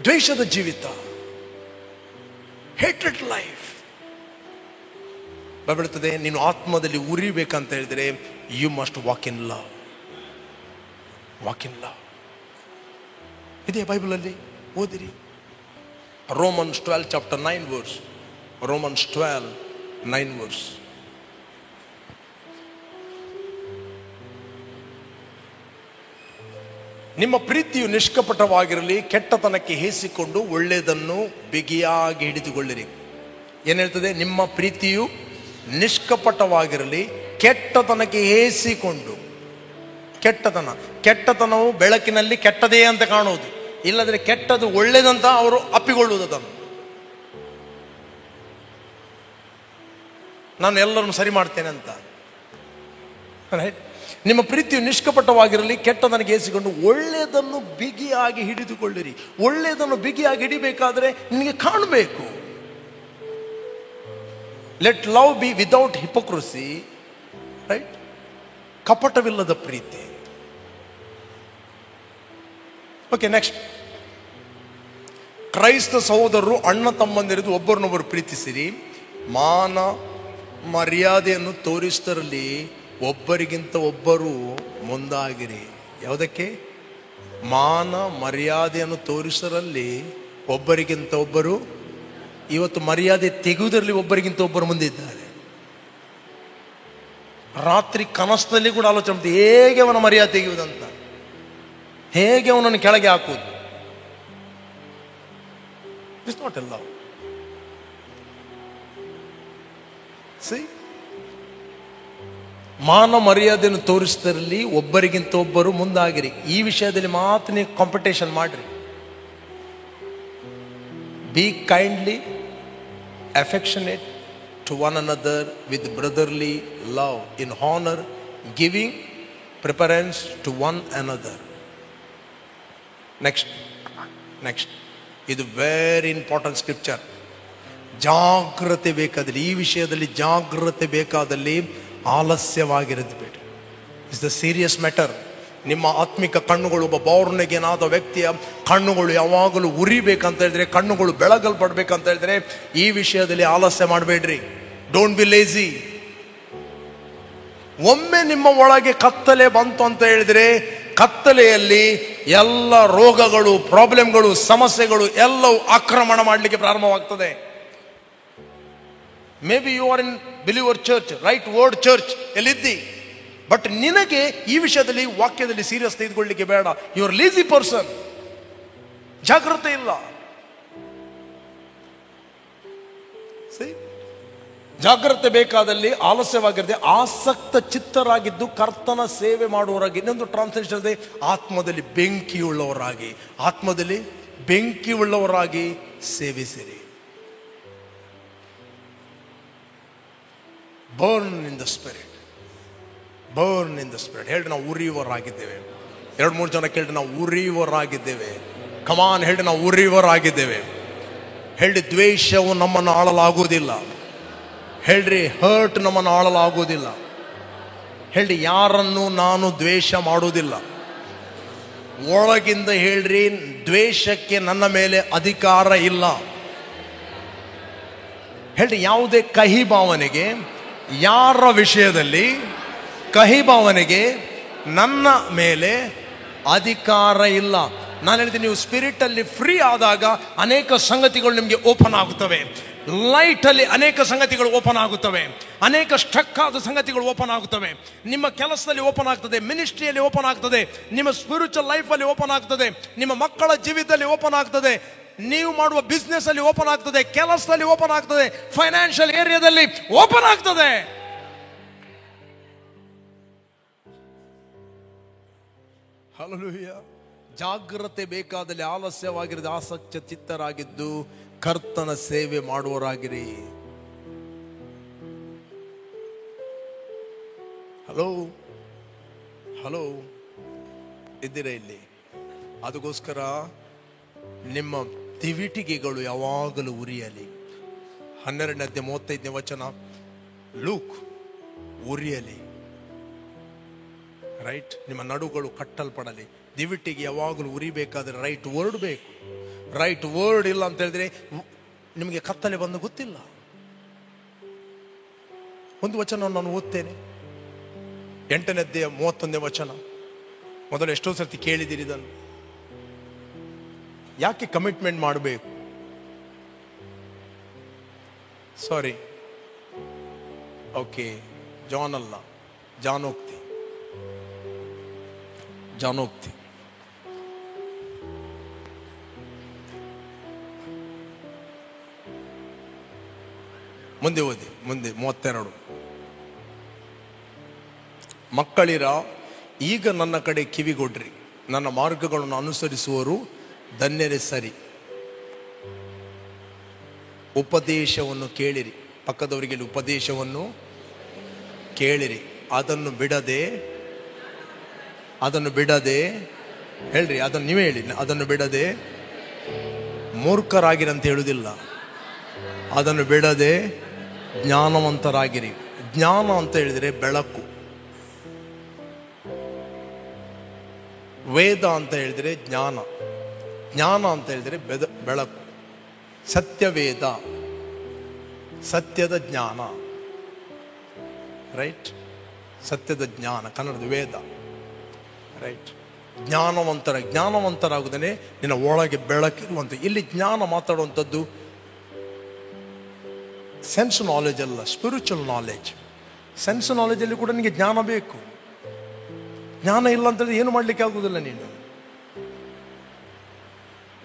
ದ್ವೇಷದ ಜೀವಿತ, ಹೇಟೆಡ್ ಲೈಫ್. ಬಬಿಡುತ್ತದೆ. ನೀನು ಆತ್ಮದಲ್ಲಿ ಉರಿಬೇಕಂತ ಹೇಳಿದ್ರೆ you must walk in love. Walk in love ಇದೆ ಬೈಬಲಲ್ಲಿ, ಓದಿರಿ. Romans 12 chapter 9 verse. Romans 12 9 verse. ನಿಮ್ಮ ಪ್ರೀತಿಯು ನಿಷ್ಕಪಟವಾಗಿರಲಿ, ಕೆಟ್ಟತನಕ್ಕೆ ಹೇಸಿಕೊಂಡು ಒಳ್ಳೆಯದನ್ನು ಬಿಗಿಯಾಗಿ ಹಿಡಿದುಕೊಳ್ಳಿರಿ. ಏನು ಹೇಳ್ತದೆ? ನಿಮ್ಮ ಪ್ರೀತಿಯು ನಿಷ್ಕಪಟವಾಗಿರಲಿ, ಕೆಟ್ಟತನಕ್ಕೆ ಹೇಸಿಕೊಂಡು. ಕೆಟ್ಟತನವು ಬೆಳಕಿನಲ್ಲಿ ಕೆಟ್ಟದೇ ಅಂತ ಕಾಣುವುದು, ಇಲ್ಲದ್ರೆ ಕೆಟ್ಟದು ಒಳ್ಳೇದಂತ ಅವರು ಅಪ್ಪಿಕೊಳ್ಳುವುದು. ಅದನ್ನು ನಾನು ಎಲ್ಲರನ್ನು ಸರಿ ಮಾಡ್ತೇನೆ ಅಂತ. ನಿಮ್ಮ ಪ್ರೀತಿಯು ನಿಷ್ಕಪಟವಾಗಿರಲಿ, ಕೆಟ್ಟದನಿಗೆ ಏಸಿಕೊಂಡು ಒಳ್ಳೆಯದನ್ನು ಬಿಗಿಯಾಗಿ ಹಿಡಿದುಕೊಳ್ಳಿರಿ. ಒಳ್ಳೆಯದನ್ನು ಬಿಗಿಯಾಗಿ ಹಿಡಿಬೇಕಾದ್ರೆ ನಿನಗೆ ಕಾಣಬೇಕು. Let love be without hypocrisy, right? ಕಪಟವಿಲ್ಲದ ಪ್ರೀತಿ. Okay, next. ಕ್ರೈಸ್ತ ಸಹೋದರರು ಅಣ್ಣ ತಮ್ಮಂದಿರಿದು ಒಬ್ಬರನ್ನೊಬ್ಬರು ಪ್ರೀತಿಸಿರಿ. ಮಾನ ಮರ್ಯಾದೆಯನ್ನು ತೋರಿಸುವುದರಲ್ಲಿ ಒಬ್ಬರಿಗಿಂತ ಒಬ್ಬರು ಮುಂದಾಗಿರಿ. ಯಾವುದಕ್ಕೆ? ಮಾನ ಮರ್ಯಾದೆಯನ್ನು ತೋರಿಸುವುದರಲ್ಲಿ ಒಬ್ಬರಿಗಿಂತ ಒಬ್ಬರು. ಇವತ್ತು ಮರ್ಯಾದೆ ತೆಗೆಯುವುದರಲ್ಲಿ ಒಬ್ಬರಿಗಿಂತ ಒಬ್ಬರು ಮುಂದಿದ್ದಾರೆ. ರಾತ್ರಿ ಕನಸಲ್ಲಿ ಕೂಡ ಆಲೋಚನೆ ಮಾಡ್ತೀವಿ, ಹೇಗೆ ಅವನ ಮರ್ಯಾದೆ ತೆಗೆಯುವುದಂತ, ಹೇಗೆ ಅವನನ್ನು ಕೆಳಗೆ ಹಾಕುವುದು. It's not A love. ಮಾನ ಮರ್ಯಾದೆಯನ್ನು ತೋರಿಸಿದಲ್ಲಿ ಒಬ್ಬರಿಗಿಂತ ಒಬ್ಬರು ಮುಂದಾಗಿರಿ. ಈ ವಿಷಯದಲ್ಲಿ ಮಾತ್ರ ನೀವು ಕಾಂಪಿಟೇಷನ್ ಮಾಡ್ರಿ. B kindly affectionate to one another with brotherly love, in honor, giving preference to one another. Next. ಇದು ವೆರಿ ಇಂಪಾರ್ಟೆಂಟ್ ಸ್ಕ್ರಿಪ್ಚರ್. ಜಾಗ್ರತೆ ಬೇಕಾದಲ್ಲಿ, ಈ ವಿಷಯದಲ್ಲಿ ಜಾಗ್ರತೆ ಬೇಕಾದಲ್ಲಿ ಆಲಸ್ಯವಾಗಿರೋದು ಬೇಡ. It's the serious matter. ನಿಮ್ಮ ಆತ್ಮಿಕ ಕಣ್ಣುಗಳು, ಒಬ್ಬ ಬೋರ್ನಗೇನಾದ ವ್ಯಕ್ತಿಯ ಕಣ್ಣುಗಳು ಯಾವಾಗಲೂ ಉರಿಬೇಕಂತ ಹೇಳಿದ್ರೆ, ಕಣ್ಣುಗಳು ಬೆಳಗಲ್ಪಡ್ಬೇಕಂತ ಹೇಳಿದ್ರೆ ಈ ವಿಷಯದಲ್ಲಿ ಆಲಸ್ಯ ಮಾಡಬೇಡ್ರಿ. Don't be lazy. ಒಮ್ಮೆ ನಿಮ್ಮ ಒಳಗೆ ಕತ್ತಲೆ ಬಂತು ಅಂತ ಹೇಳಿದ್ರೆ, ಕತ್ತಲೆಯಲ್ಲಿ ಎಲ್ಲ ರೋಗಗಳು, ಪ್ರಾಬ್ಲಮ್ಗಳು, ಸಮಸ್ಯೆಗಳು ಎಲ್ಲವೂ ಆಕ್ರಮಣ ಮಾಡಲಿಕ್ಕೆ ಪ್ರಾರಂಭವಾಗ್ತದೆ. Maybe you are in believer church, right word church, ಎಲ್ಲಿದ್ದಿ, ಬಟ್ ನಿನಗೆ ಈ ವಿಷಯದಲ್ಲಿ ವಾಕ್ಯದಲ್ಲಿ ಸೀರಿಯಸ್ ತೆಗೆದುಕೊಳ್ಳಲಿಕ್ಕೆ ಬೇಡ. You are lazy person. ಜಾಗ್ರತೆ ಇಲ್ಲ. ಜಾಗ್ರತೆ ಬೇಕಾದಲ್ಲಿ ಆಲಸ್ಯವಾಗಿರದೆ ಆಸಕ್ತ ಚಿತ್ತರಾಗಿದ್ದು ಕರ್ತನ ಸೇವೆ ಮಾಡುವವರಾಗಿ. ಇನ್ನೊಂದು ಟ್ರಾನ್ಸ್ಲೇಷನ್ ಇದೆ, ಆತ್ಮದಲ್ಲಿ ಬೆಂಕಿಯುಳ್ಳವರಾಗಿ. ಆತ್ಮದಲ್ಲಿ ಬೆಂಕಿಯುಳ್ಳವರಾಗಿ ಸೇವಿಸಿರಿ. Burn in the spirit. Burn in the spirit. ಹೇಳ್ರಿ ನಾವು ಉರಿಯುವವರಾಗಿದ್ದೇವೆ. 2-3 ಜನ ಕೇಳ್ರಿ ನಾವು ಉರಿಯುವವರಾಗಿದ್ದೇವೆ. ಕಮಾನ್ ಹೇಳ್ರಿ ನಾವು ಉರಿಯುವವರಾಗಿದ್ದೇವೆ. ಹೇಳ್ರಿ ದ್ವೇಷವು ನಮ್ಮನ್ನು ಆಳಲಾಗುವುದಿಲ್ಲ. ಹೇಳ್ರಿ ಹರ್ಟ್ ನಮ್ಮನ್ನು ಆಳಲಾಗುವುದಿಲ್ಲ. ಹೇಳ್ರಿ ಯಾರನ್ನು ನಾನು ದ್ವೇಷ ಮಾಡುವುದಿಲ್ಲ. ಒಳಗಿಂದ ಹೇಳ್ರಿ ದ್ವೇಷಕ್ಕೆ ನನ್ನ ಮೇಲೆ ಅಧಿಕಾರ ಇಲ್ಲ. ಹೇಳ್ರಿ ಯಾವುದೇ ಕಹಿ ಭಾವನೆಗೆ, ಯಾರ ವಿಷಯದಲ್ಲಿ ಕಹಿ ಭಾವನೆಗೆ ನನ್ನ ಮೇಲೆ ಅಧಿಕಾರ ಇಲ್ಲ. ನಾನು ಹೇಳ್ತೀನಿ, ನೀವು ಸ್ಪಿರಿಟ್ ಅಲ್ಲಿ ಫ್ರೀ ಆದಾಗ ಅನೇಕ ಸಂಗತಿಗಳು ನಿಮಗೆ ಓಪನ್ ಆಗುತ್ತವೆ. ಲೈಟ್ ಅಲ್ಲಿ ಅನೇಕ ಸಂಗತಿಗಳು ಓಪನ್ ಆಗುತ್ತವೆ. ಅನೇಕ ಸ್ಟ್ರಕ್ ಆದ ಸಂಗತಿಗಳು ಓಪನ್ ಆಗುತ್ತವೆ. ನಿಮ್ಮ ಕೆಲಸದಲ್ಲಿ ಓಪನ್ ಆಗ್ತದೆ, ಮಿನಿಸ್ಟ್ರಿಯಲ್ಲಿ ಓಪನ್ ಆಗ್ತದೆ, ನಿಮ್ಮ ಸ್ಪಿರಿಚುವಲ್ ಲೈಫ್ ಅಲ್ಲಿ ಓಪನ್ ಆಗ್ತದೆ, ನಿಮ್ಮ ಮಕ್ಕಳ ಜೀವಿತದಲ್ಲಿ ಓಪನ್ ಆಗ್ತದೆ, ನೀವು ಮಾಡುವ ಬಿಸ್ನೆಸ್ ಅಲ್ಲಿ ಓಪನ್ ಆಗ್ತದೆ, ಕೆಲಸದಲ್ಲಿ ಓಪನ್ ಆಗ್ತದೆ, ಫೈನಾನ್ಷಿಯಲ್ ಏರಿಯಾದಲ್ಲಿ ಓಪನ್ ಆಗ್ತದೆ. ಹಲ್ಲೆಲೂಯಾ. ಜಾಗ್ರತೆ ಬೇಕಾದಲ್ಲಿ ಆಲಸ್ಯವಾಗಿರದೆ ಆಸಕ್ತ ಚಿತ್ತರಾಗಿದ್ದು ಕರ್ತನ ಸೇವೆ ಮಾಡುವವರಾಗಿರಿ. ಹಲೋ ಹಲೋ ಇದ್ದೀರಾ ಇಲ್ಲಿ? ಅದಕ್ಕೋಸ್ಕರ ನಿಮ್ಮ ತಿವಿಟಿಗೆಗಳು ಯಾವಾಗಲೂ ಉರಿಯಲಿ. 12:35 ವಚನ, ಲೂಕ್, ಉರಿಯಲಿ. ರೈಟ್, ನಿಮ್ಮ ನಡುಗಳು ಕಟ್ಟಲ್ಪಡಲಿ. ದಿವಿಟಿಗೆ ಯಾವಾಗಲೂ ಉರಿಬೇಕಾದ್ರೆ ರೈಟ್ ವರ್ಡ್ ಬೇಕು. ರೈಟ್ ವರ್ಡ್ ಇಲ್ಲ ಅಂತ ಹೇಳಿದ್ರೆ ನಿಮಗೆ ಕತ್ತಲೆ ಬಂದು ಗೊತ್ತಿಲ್ಲ. ಒಂದು ವಚನ ನಾನು ಓದ್ತೇನೆ, 8:31 ವಚನ. ಮೊದಲು ಎಷ್ಟೋ ಸರ್ತಿ ಕೇಳಿದಿರಿ ಇದನ್ನು. ಯಾಕೆ ಕಮಿಟ್ಮೆಂಟ್ ಮಾಡಬೇಕು? ಸಾರಿ, ಓಕೆ, ಜಾನ್ ಅಲ್ಲ, ಜಾನೋಕ್ತಿ. ಮುಂದೆ ಓದಿ, ಮುಂದೆ 32. ಮಕ್ಕಳಿರ, ಈಗ ನನ್ನ ಕಡೆ ಕಿವಿಗೊಡ್ರಿ, ನನ್ನ ಮಾರ್ಗಗಳನ್ನು ಅನುಸರಿಸುವವರು ಧನ್ಯರೇ ಸರಿ. ಉಪದೇಶವನ್ನು ಕೇಳಿರಿ. ಪಕ್ಕದವರಿಗೆ ಉಪದೇಶವನ್ನು ಕೇಳಿರಿ, ಅದನ್ನು ಬಿಡದೆ ಹೇಳ್ರಿ, ಅದನ್ನು ನೀವೇ ಹೇಳಿ, ಅದನ್ನು ಬಿಡದೆ ಮೂರ್ಖರಾಗಿರಂತ ಹೇಳುವುದಿಲ್ಲ, ಅದನ್ನು ಬಿಡದೆ ಜ್ಞಾನವಂತರಾಗಿರಿ. ಜ್ಞಾನ ಅಂತ ಹೇಳಿದರೆ ಬೆಳಕು, ವೇದ ಅಂತ ಹೇಳಿದರೆ ಜ್ಞಾನ, ಜ್ಞಾನ ಅಂತ ಹೇಳಿದರೆ ಬೆಳಕು. ಸತ್ಯವೇದ, ಸತ್ಯದ ಜ್ಞಾನ. ರೈಟ್, ಸತ್ಯದ ಜ್ಞಾನ, ಕನ್ನಡದ ವೇದ. ರೈಟ್, ಜ್ಞಾನವಂತರಾಗುವುದೇ ನಿನ್ನ ಒಳಗೆ ಬೆಳಕಿರುವಂಥ. ಇಲ್ಲಿ ಜ್ಞಾನ ಮಾತಾಡುವಂಥದ್ದು ಸೆನ್ಸ್ ನಾಲೆಜ್ ಅಲ್ಲ, ಸ್ಪಿರಿಚುವಲ್ ನಾಲೆಜ್. ಸೆನ್ಸ್ ನಾಲೆಜಲ್ಲಿ ಕೂಡ ನಿನಗೆ ಜ್ಞಾನ ಬೇಕು. ಜ್ಞಾನ ಇಲ್ಲ ಅಂತಂದ್ರೆ ಏನು ಮಾಡ್ಲಿಕ್ಕೆ ಆಗುವುದಿಲ್ಲ. ನೀನು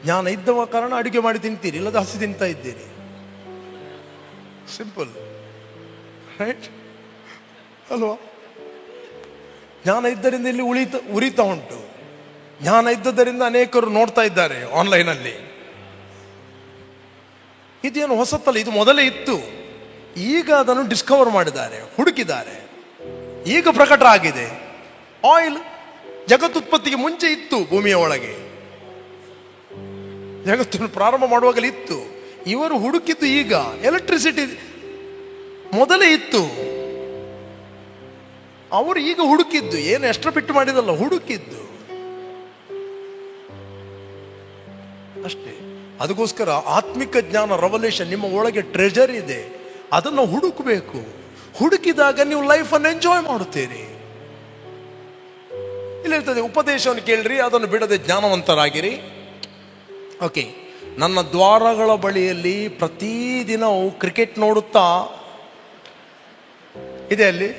ಜ್ಞಾನ ಇದ್ದವ ಕಾರಣ ಅಡುಗೆ ಮಾಡಿ ತಿಂತೀರಿ, ಇಲ್ಲದ ಹಸಿ ತಿಂತಾ ಇದ್ದೀರಿ. ಸಿಂಪಲ್, ರೈಟ್ ಅಲ್ವಾ? ಜ್ಞಾನ ಇದ್ದರಿಂದ ಇಲ್ಲಿ ಉರಿತಾ ಉಂಟು. ಜ್ಞಾನ ಇದ್ದದರಿಂದ ಅನೇಕರು ನೋಡ್ತಾ ಇದ್ದಾರೆ ಆನ್ಲೈನಲ್ಲಿ. ಇದೇನು ಹೊಸತಲ್ಲ, ಇದು ಮೊದಲೇ ಇತ್ತು. ಈಗ ಅದನ್ನು ಡಿಸ್ಕವರ್ ಮಾಡಿದ್ದಾರೆ, ಹುಡುಕಿದ್ದಾರೆ, ಈಗ ಪ್ರಕಟ ಆಗಿದೆ. ಆಯಿಲ್ ಜಗತ್ತುತ್ಪತ್ತಿಗೆ ಮುಂಚೆ ಇತ್ತು, ಭೂಮಿಯ ಒಳಗೆ ಜಗತ್ತನ್ನು ಪ್ರಾರಂಭ ಮಾಡುವಾಗಲೇ ಇತ್ತು. ಇವರು ಹುಡುಕಿದ್ದು ಈಗ. ಎಲೆಕ್ಟ್ರಿಸಿಟಿ ಮೊದಲೇ ಇತ್ತು, ಅವರು ಈಗ ಹುಡುಕಿದ್ದು. ಏನು ಎಕ್ಸ್ಟ್ರಾ ಬಿಟ್ಟು ಮಾಡಿದಲ್ಲ, ಹುಡುಕಿದ್ದು ಅಷ್ಟೇ. ಅದಕ್ಕೋಸ್ಕರ ಆತ್ಮಿಕ ಜ್ಞಾನ, ರೆವಲ್ಯೂಷನ್ ನಿಮ್ಮ ಒಳಗೆ ಟ್ರೆಜರ್ ಇದೆ, ಅದನ್ನು ಹುಡುಕಬೇಕು. ಹುಡುಕಿದಾಗ ನೀವು ಲೈಫನ್ನು ಎಂಜಾಯ್ ಮಾಡುತ್ತೀರಿ. ಇಲ್ಲಿರ್ತದೆ, ಉಪದೇಶವನ್ನು ಕೇಳ್ರಿ, ಅದನ್ನು ಬಿಡದೆ ಜ್ಞಾನವಂತರಾಗಿರಿ. ಓಕೆ, ನನ್ನ ದ್ವಾರಗಳ ಬಳಿಯಲ್ಲಿ ಪ್ರತಿದಿನವೂ ಕ್ರಿಕೆಟ್ ನೋಡುತ್ತಾ ಇದೆ. ಅಲ್ಲಿ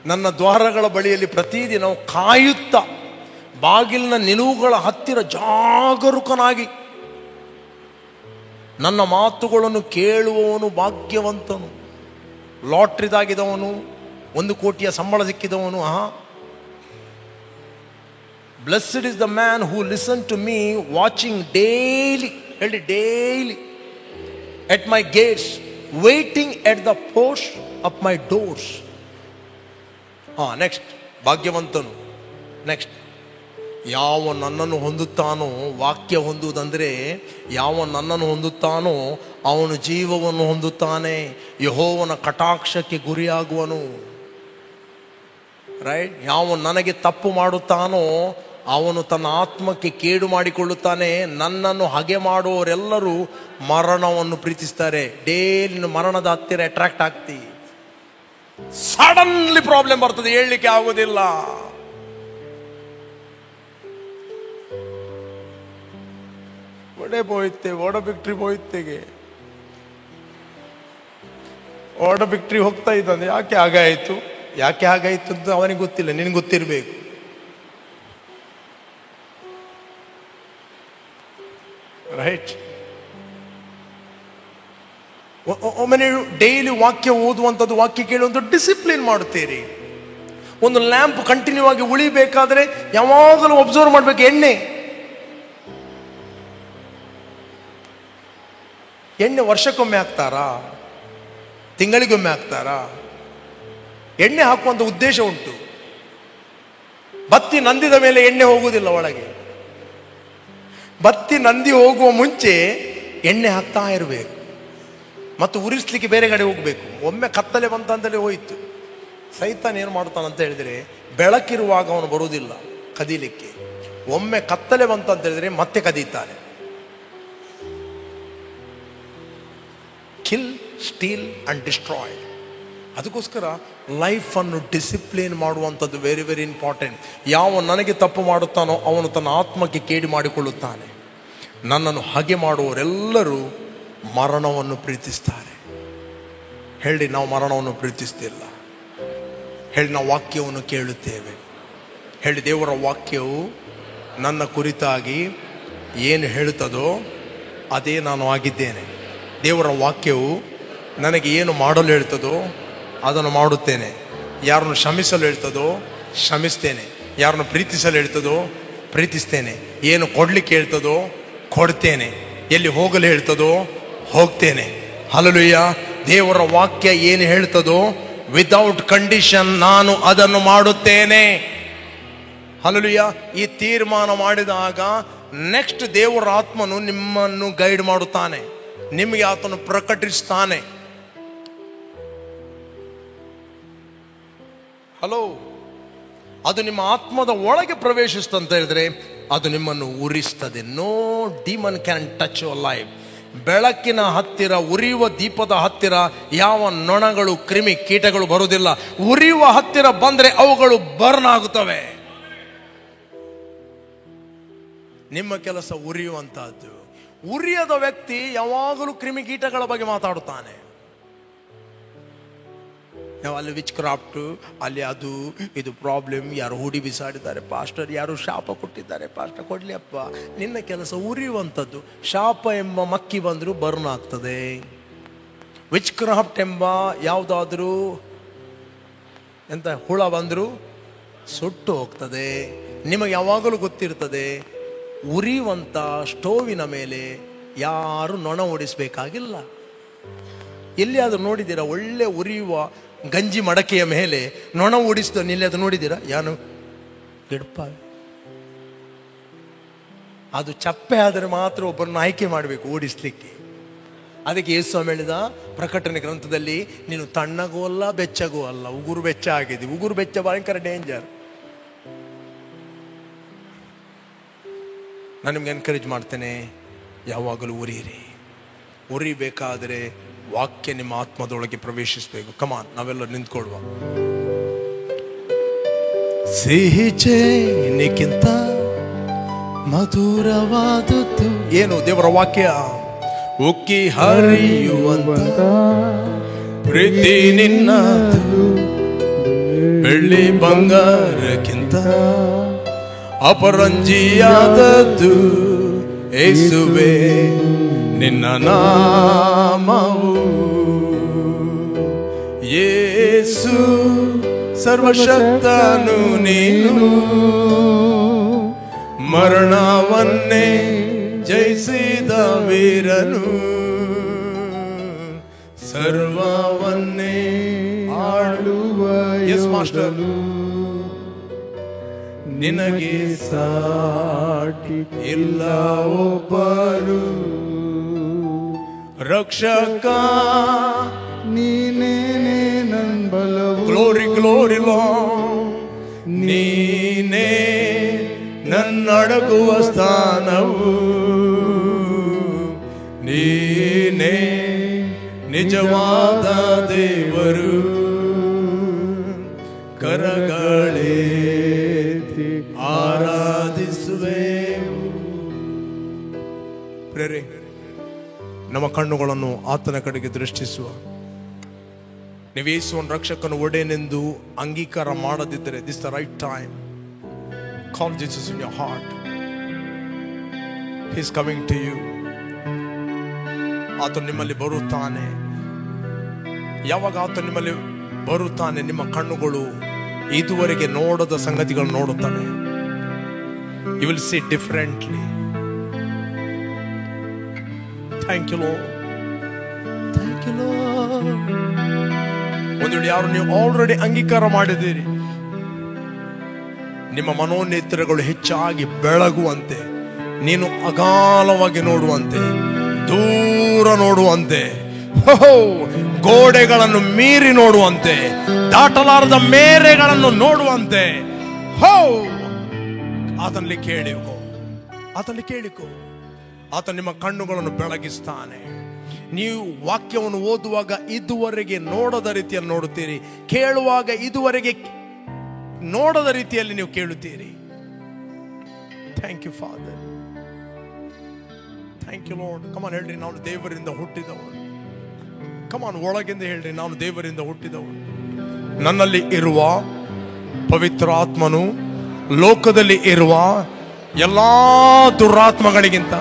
ನನ್ನ ದ್ವಾರಗಳ ಬಳಿಯಲ್ಲಿ ಪ್ರತಿದಿನವೂ ಕಾಯುತ್ತಾ, ಬಾಗಿಲಿನ ನಿಲುವುಗಳ ಹತ್ತಿರ ಜಾಗರೂಕನಾಗಿ ನನ್ನ ಮಾತುಗಳನ್ನು ಕೇಳುವವನು ಭಾಗ್ಯವಂತನು. ಲಾಟ್ರಿದಾಗಿದ್ದವನು, 1 ಕೋಟಿಯ ಸಂಬಳ ಸಿಕ್ಕಿದವನು. Blessed is the man who listens to me, watching daily, daily at my gates, waiting at the post of my doors. Next ಭಾಗ್ಯವಂತನು. ನೆಕ್ಸ್ಟ್, ಯಾವ ನನ್ನನ್ನು ಹೊಂದುತ್ತಾನೋ, ವಾಕ್ಯ ಹೊಂದುವುದಂದರೆ ಯಾವ ನನ್ನನ್ನು ಹೊಂದುತ್ತಾನೋ ಅವನು ಜೀವವನ್ನು ಹೊಂದುತ್ತಾನೆ, ಯೆಹೋವನ ಕಟಾಕ್ಷಕ್ಕೆ ಗುರಿಯಾಗುವನು. ರೈಟ್? ಯಾವ ನನಗೆ ತಪ್ಪು ಮಾಡುತ್ತಾನೋ ಅವನು ತನ್ನ ಆತ್ಮಕ್ಕೆ ಕೇಡು ಮಾಡಿಕೊಳ್ಳುತ್ತಾನೆ. ನನ್ನನ್ನು ಹಗೆ ಮಾಡುವವರೆಲ್ಲರೂ ಮರಣವನ್ನು ಪ್ರೀತಿಸ್ತಾರೆ. ಡೇಲಿ ಮರಣದ ಹತ್ತಿರ ಅಟ್ರಾಕ್ಟ್ ಆಗ್ತಿ, ಸಡನ್ಲಿ ಪ್ರಾಬ್ಲಮ್ ಬರ್ತದೆ, ಹೇಳಲಿಕ್ಕೆ ಆಗುವುದಿಲ್ಲ. ಒಡೆ ಹೋಯ್ತೆ, ಓಡ ಬಿಕ್ಟ್ರಿ ಹೋಯ್ತೆಗೆ, ಓಡ ಬಿಕ್ಟ್ರಿ ಹೋಗ್ತಾ ಇದ್ದಾನೆ. ಯಾಕೆ ಹಾಗಾಯಿತು, ಯಾಕೆ ಹಾಗಾಯಿತು ಅಂತ ಅವನಿಗೆ ಗೊತ್ತಿಲ್ಲ, ನಿನಗೆ ಗೊತ್ತಿರಬೇಕು. ರೈಟ್? ಒಮ್ಮೆ ಡೈಲಿ ವಾಕ್ಯ ಓದುವಂಥದ್ದು, ವಾಕ್ಯ ಕೇಳುವಂಥದ್ದು ಡಿಸಿಪ್ಲಿನ್ ಮಾಡುತ್ತೀರಿ. ಒಂದು ಲ್ಯಾಂಪ್ ಕಂಟಿನ್ಯೂ ಆಗಿ ಉಳಿಬೇಕಾದ್ರೆ ಯಾವಾಗಲೂ ಒಬ್ಸರ್ವ್ ಮಾಡಬೇಕು. ಎಣ್ಣೆ ವರ್ಷಕ್ಕೊಮ್ಮೆ ಹಾಕ್ತಾರಾ, ತಿಂಗಳಿಗೊಮ್ಮೆ ಹಾಕ್ತಾರಾ? ಎಣ್ಣೆ ಹಾಕುವಂಥ ಉದ್ದೇಶ ಉಂಟು. ಬತ್ತಿ ನಂದಿದ ಮೇಲೆ ಎಣ್ಣೆ ಹೋಗುವುದಿಲ್ಲ ಒಳಗೆ. ಬತ್ತಿ ನಂದಿ ಹೋಗುವ ಮುಂಚೆ ಎಣ್ಣೆ ಹಾಕ್ತಾ ಇರಬೇಕು ಮತ್ತು ಉರಿಸ್ಲಿಕ್ಕೆ ಬೇರೆ ಕಡೆ ಹೋಗಬೇಕು. ಒಮ್ಮೆ ಕತ್ತಲೆ ಬಂತಂತಲೇ ಹೋಯಿತು. ಸೈತಾನ್ ಏನು ಮಾಡ್ತಾನಂತ ಹೇಳಿದರೆ, ಬೆಳಕಿರುವಾಗ ಅವನು ಬರುವುದಿಲ್ಲ ಕದೀಲಿಕ್ಕೆ. ಒಮ್ಮೆ ಕತ್ತಲೆ ಬಂತಂತ ಹೇಳಿದರೆ ಮತ್ತೆ ಕದೀತಾನೆ. Kill, steal and destroy. ಅದಕ್ಕೋಸ್ಕರ ಲೈಫನ್ನು ಡಿಸಿಪ್ಲಿನ್ ಮಾಡುವಂಥದ್ದು ವೆರಿ ವೆರಿ ಇಂಪಾರ್ಟೆಂಟ್. ಯಾವ ನನಗೆ ತಪ್ಪು ಮಾಡುತ್ತಾನೋ ಅವನು ತನ್ನ ಆತ್ಮಕ್ಕೆ ಕೇಡು ಮಾಡಿಕೊಳ್ಳುತ್ತಾನೆ. ನನ್ನನ್ನು ಹಾಗೆ ಮಾಡುವವರೆಲ್ಲರೂ ಮರಣವನ್ನು ಪ್ರೀತಿಸ್ತಾರೆ. ಹೇಳಿ, ನಾವು ಮರಣವನ್ನು ಪ್ರೀತಿಸ್ತಿಲ್ಲ. ಹೇಳಿ, ನಾವು ವಾಕ್ಯವನ್ನು ಕೇಳುತ್ತೇವೆ. ಹೇಳಿ, ದೇವರ ವಾಕ್ಯವು ನನ್ನ ಕುರಿತಾಗಿ ಏನು ಹೇಳುತ್ತದೋ ಅದೇ ನಾನು ಆಗಿದ್ದೇನೆ. ದೇವರ ವಾಕ್ಯವು ನನಗೆ ಏನು ಮಾಡಲು ಹೇಳ್ತದೋ ಅದನ್ನು ಮಾಡುತ್ತೇನೆ. ಯಾರನ್ನು ಕ್ಷಮಿಸಲು ಹೇಳ್ತದೋ ಕ್ಷಮಿಸ್ತೇನೆ. ಯಾರನ್ನು ಪ್ರೀತಿಸಲು ಹೇಳ್ತದೋ ಪ್ರೀತಿಸ್ತೇನೆ. ಏನು ಕೊಡ್ಲಿಕ್ಕೆ ಹೇಳ್ತದೋ ಕೊಡ್ತೇನೆ. ಎಲ್ಲಿ ಹೋಗಲು ಹೇಳ್ತದೋ ಹೋಗ್ತೇನೆ. ಹಲ್ಲೆಲೂಯ. ದೇವರ ವಾಕ್ಯ ಏನು ಹೇಳ್ತದೋ ವಿದೌಟ್ ಕಂಡೀಷನ್ ನಾನು ಅದನ್ನು ಮಾಡುತ್ತೇನೆ. ಹಲ್ಲೆಲೂಯ. ಈ ತೀರ್ಮಾನ ಮಾಡಿದಾಗ ನೆಕ್ಸ್ಟ್ ದೇವರ ಆತ್ಮನು ನಿಮ್ಮನ್ನು ಗೈಡ್ ಮಾಡುತ್ತಾನೆ, ನಿಮಗೆ ಆತನು ಪ್ರಕಟಿಸ್ತಾನೆ. ಹಲೋ, ಅದು ನಿಮ್ಮ ಆತ್ಮದ ಒಳಗೆ ಪ್ರವೇಶಿಸ್ತಂತ ಹೇಳಿದ್ರೆ ಅದು ನಿಮ್ಮನ್ನು ಉರಿಸ್ತದೆ. No demon can touch your life. ಬೆಳಕಿನ ಹತ್ತಿರ, ಉರಿಯುವ ದೀಪದ ಹತ್ತಿರ ಯಾವ ನೊಣಗಳು, ಕ್ರಿಮಿ ಕೀಟಗಳು ಬರುವುದಿಲ್ಲ. ಉರಿಯುವ ಹತ್ತಿರ ಬಂದರೆ ಅವುಗಳು ಬರ್ನ್ ಆಗುತ್ತವೆ. ನಿಮ್ಮ ಕೆಲಸ ಉರಿಯುವಂತಹದ್ದು. ಉರಿಯದ ವ್ಯಕ್ತಿ ಯಾವಾಗಲೂ ಕ್ರಿಮಿಕೀಟಗಳ ಬಗ್ಗೆ ಮಾತಾಡುತ್ತಾನೆ. ಅಲ್ಲಿ ವಿಚ್ ಕ್ರಾಫ್ಟ್, ಅಲ್ಲಿ ಅದು ಇದು ಪ್ರಾಬ್ಲಮ್, ಯಾರು ಹೂಡಿ ಬಿಸಾಡಿದ್ದಾರೆ ಪಾಸ್ಟರ್, ಯಾರು ಶಾಪ ಕೊಟ್ಟಿದ್ದಾರೆ ಪಾಸ್ಟರ್, ಕೊಡ್ಲಿ ಅಪ್ಪ. ನಿನ್ನ ಕೆಲಸ ಉರಿಯುವಂಥದ್ದು. ಶಾಪ ಎಂಬ ಮಕ್ಕಿ ಬಂದರೂ ಬರ್ನ್ ಆಗ್ತದೆ. ವಿಚ್ ಕ್ರಾಫ್ಟ್ ಎಂಬ ಯಾವುದಾದ್ರೂ ಎಂತ ಹುಳ ಬಂದರೂ ಸುಟ್ಟು ಹೋಗ್ತದೆ. ನಿಮಗೆ ಯಾವಾಗಲೂ ಗೊತ್ತಿರ್ತದೆ, ಉರಿಯುವಂಥ ಸ್ಟೋವಿನ ಮೇಲೆ ಯಾರು ನೊಣ ಓಡಿಸಬೇಕಾಗಿಲ್ಲ. ಎಲ್ಲಿಯಾದರೂ ನೋಡಿದ್ದೀರಾ ಒಳ್ಳೆ ಉರಿಯುವ ಗಂಜಿ ಮಡಕೆಯ ಮೇಲೆ ನೊಣ ಓಡಿಸ್ದ? ನಿಲ್ಲಿ ಅದು ನೋಡಿದ್ದೀರಾ? ಯಾನು ಗಿಡಪ. ಅದು ಚಪ್ಪೆ ಆದರೆ ಮಾತ್ರ ಒಬ್ಬರನ್ನು ಆಯ್ಕೆ ಮಾಡಬೇಕು ಓಡಿಸ್ಲಿಕ್ಕೆ. ಅದಕ್ಕೆ ಯೇಸು ಸ್ವಾಮಿ ಹೇಳಿದ ಪ್ರಕಟಣೆ ಗ್ರಂಥದಲ್ಲಿ, ನೀನು ತಣ್ಣಗೂ ಅಲ್ಲ ಬೆಚ್ಚಗೂ ಅಲ್ಲ, ಉಗುರು ಬೆಚ್ಚ ಆಗಿದೆ. ಉಗುರು ಬೆಚ್ಚ ಭಯಂಕರ ಡೇಂಜರ್. ನಾನು ನಿಮ್ಗೆ ಎನ್ಕರೇಜ್ ಮಾಡ್ತೇನೆ, ಯಾವಾಗಲೂ ಉರಿಯಿರಿ. ಉರಿಬೇಕಾದರೆ ವಾಕ್ಯ ನಿಮ್ಮ ಆತ್ಮದೊಳಗೆ ಪ್ರವೇಶಿಸಬೇಕು. ಕಮಾನ್, ನಾವೆಲ್ಲ ನಿಂತ್ಕೊಳ್ಳುವ. ಸಿಹಿ ಜೇನಿಗಿಂತ ಮಧುರವಾದದ್ದು ಏನು? ದೇವರ ವಾಕ್ಯ. ಉಕ್ಕಿ ಹರಿಯುವಂತ ಪ್ರೀತಿ ನಿನ್ನದು, ಬೆಳ್ಳಿ ಬಂಗಾರಕ್ಕಿಂತ ಅಪರಂಜಿಯಾದದ್ದು ಯೇಸುವೇ ನಿನ್ನ ನಾಮವು. ಯೇಸು ಸರ್ವಶಕ್ತನು ನೀನು, ಮರಣವನ್ನೇ ಜಯಿಸಿದ ವೀರನು, ಸರ್ವವನ್ನೇ ಆಳುವ ಮಾಸ್ಟರ್. ನಿನಗೆ ಸಾಟಿ ಇಲ್ಲ ಒಬ್ಬರು, ರಕ್ಷಕ ನೀನೇನೇ ನನ್ ಬಲವು. ಗ್ಲೋರಿ ಗ್ಲೋರಿ ಲಾರ್ಡ್, ನೀನೇ ನನ್ನಡಗುವ ಸ್ಥಾನವು, ನೀನೇ ನಿಜವಾದ ದೇವರು. ಕರಗಳೇತಿ ಆರಾಧಿಸುವೆವು. ಪ್ರೇರೆ, ನಮ್ಮ ಕಣ್ಣುಗಳನ್ನು ಆತನ ಕಡೆಗೆ ದೃಷ್ಟಿಸುವ. ನೀವು ಯೇಸುವನ್ನು ರಕ್ಷಕನ ಒಡೆಯನೆಂದು ಅಂಗೀಕಾರ ಮಾಡದಿದ್ದರೆ, this the right time. Call Jesus in your heart. He is coming to you. ಆತನು ನಿಮ್ಮಲ್ಲಿ ಬರುತ್ತಾನೆ. ಯಾವಾಗ ಆತನು ನಿಮ್ಮಲ್ಲಿ ಬರುತ್ತಾನೆ, ನಿಮ್ಮ ಕಣ್ಣುಗಳು ಇದುವರೆಗೆ ನೋಡದ ಸಂಗತಿಗಳು ನೋಡುತ್ತಾನೆ. You will see differently. Thank you Lord. Thank you Lord. ಒಂದು ವೇಳೆ ಯಾರು ನೀವು ಆಲ್ರೆಡಿ ಅಂಗೀಕಾರ ಮಾಡಿದ್ದೀರಿ, ನಿಮ್ಮ ಮನೋನೇತ್ರಗಳು ಹೆಚ್ಚಾಗಿ ಬೆಳಗುವಂತೆ, ನೀನು ಅಗಾಲವಾಗಿ ನೋಡುವಂತೆ, ದೂರ ನೋಡುವಂತೆ, ಗೋಡೆಗಳನ್ನು ಮೀರಿ ನೋಡುವಂತೆ, ದಾಟಲಾರದ ಮೇರೆಗಳನ್ನು ನೋಡುವಂತೆ, ಆತನಲ್ಲಿ ಕೇಳಿಕೋ, ಆತನಲ್ಲಿ ಕೇಳಿಕೋ. ಆತ ನಿಮ್ಮ ಕಣ್ಣುಗಳನ್ನು ಬೆಳಗಿಸ್ತಾನೆ. ನೀವು ವಾಕ್ಯವನ್ನು ಓದುವಾಗ ಇದುವರೆಗೆ ನೋಡದ ರೀತಿಯಲ್ಲಿ ನೋಡುತ್ತೀರಿ, ಕೇಳುವಾಗ ಇದುವರೆಗೆ ನೋಡದ ರೀತಿಯಲ್ಲಿ ನೀವು ಕೇಳುತ್ತೀರಿ. Thank you Father, thank you Lord. Come on ಹೇಳ್ರಿ, ನಾನು ದೇವರಿಂದ ಹುಟ್ಟಿದವನು. ಕಮಾನ್ ಒಳಗಿಂದ ಹೇಳ್ರಿ, ನಾನು ದೇವರಿಂದ ಹುಟ್ಟಿದವನು. ನನ್ನಲ್ಲಿ ಇರುವ ಪವಿತ್ರ ಆತ್ಮನು ಲೋಕದಲ್ಲಿ ಇರುವ ಎಲ್ಲಾ ದುರಾತ್ಮಗಳಿಗಿಂತ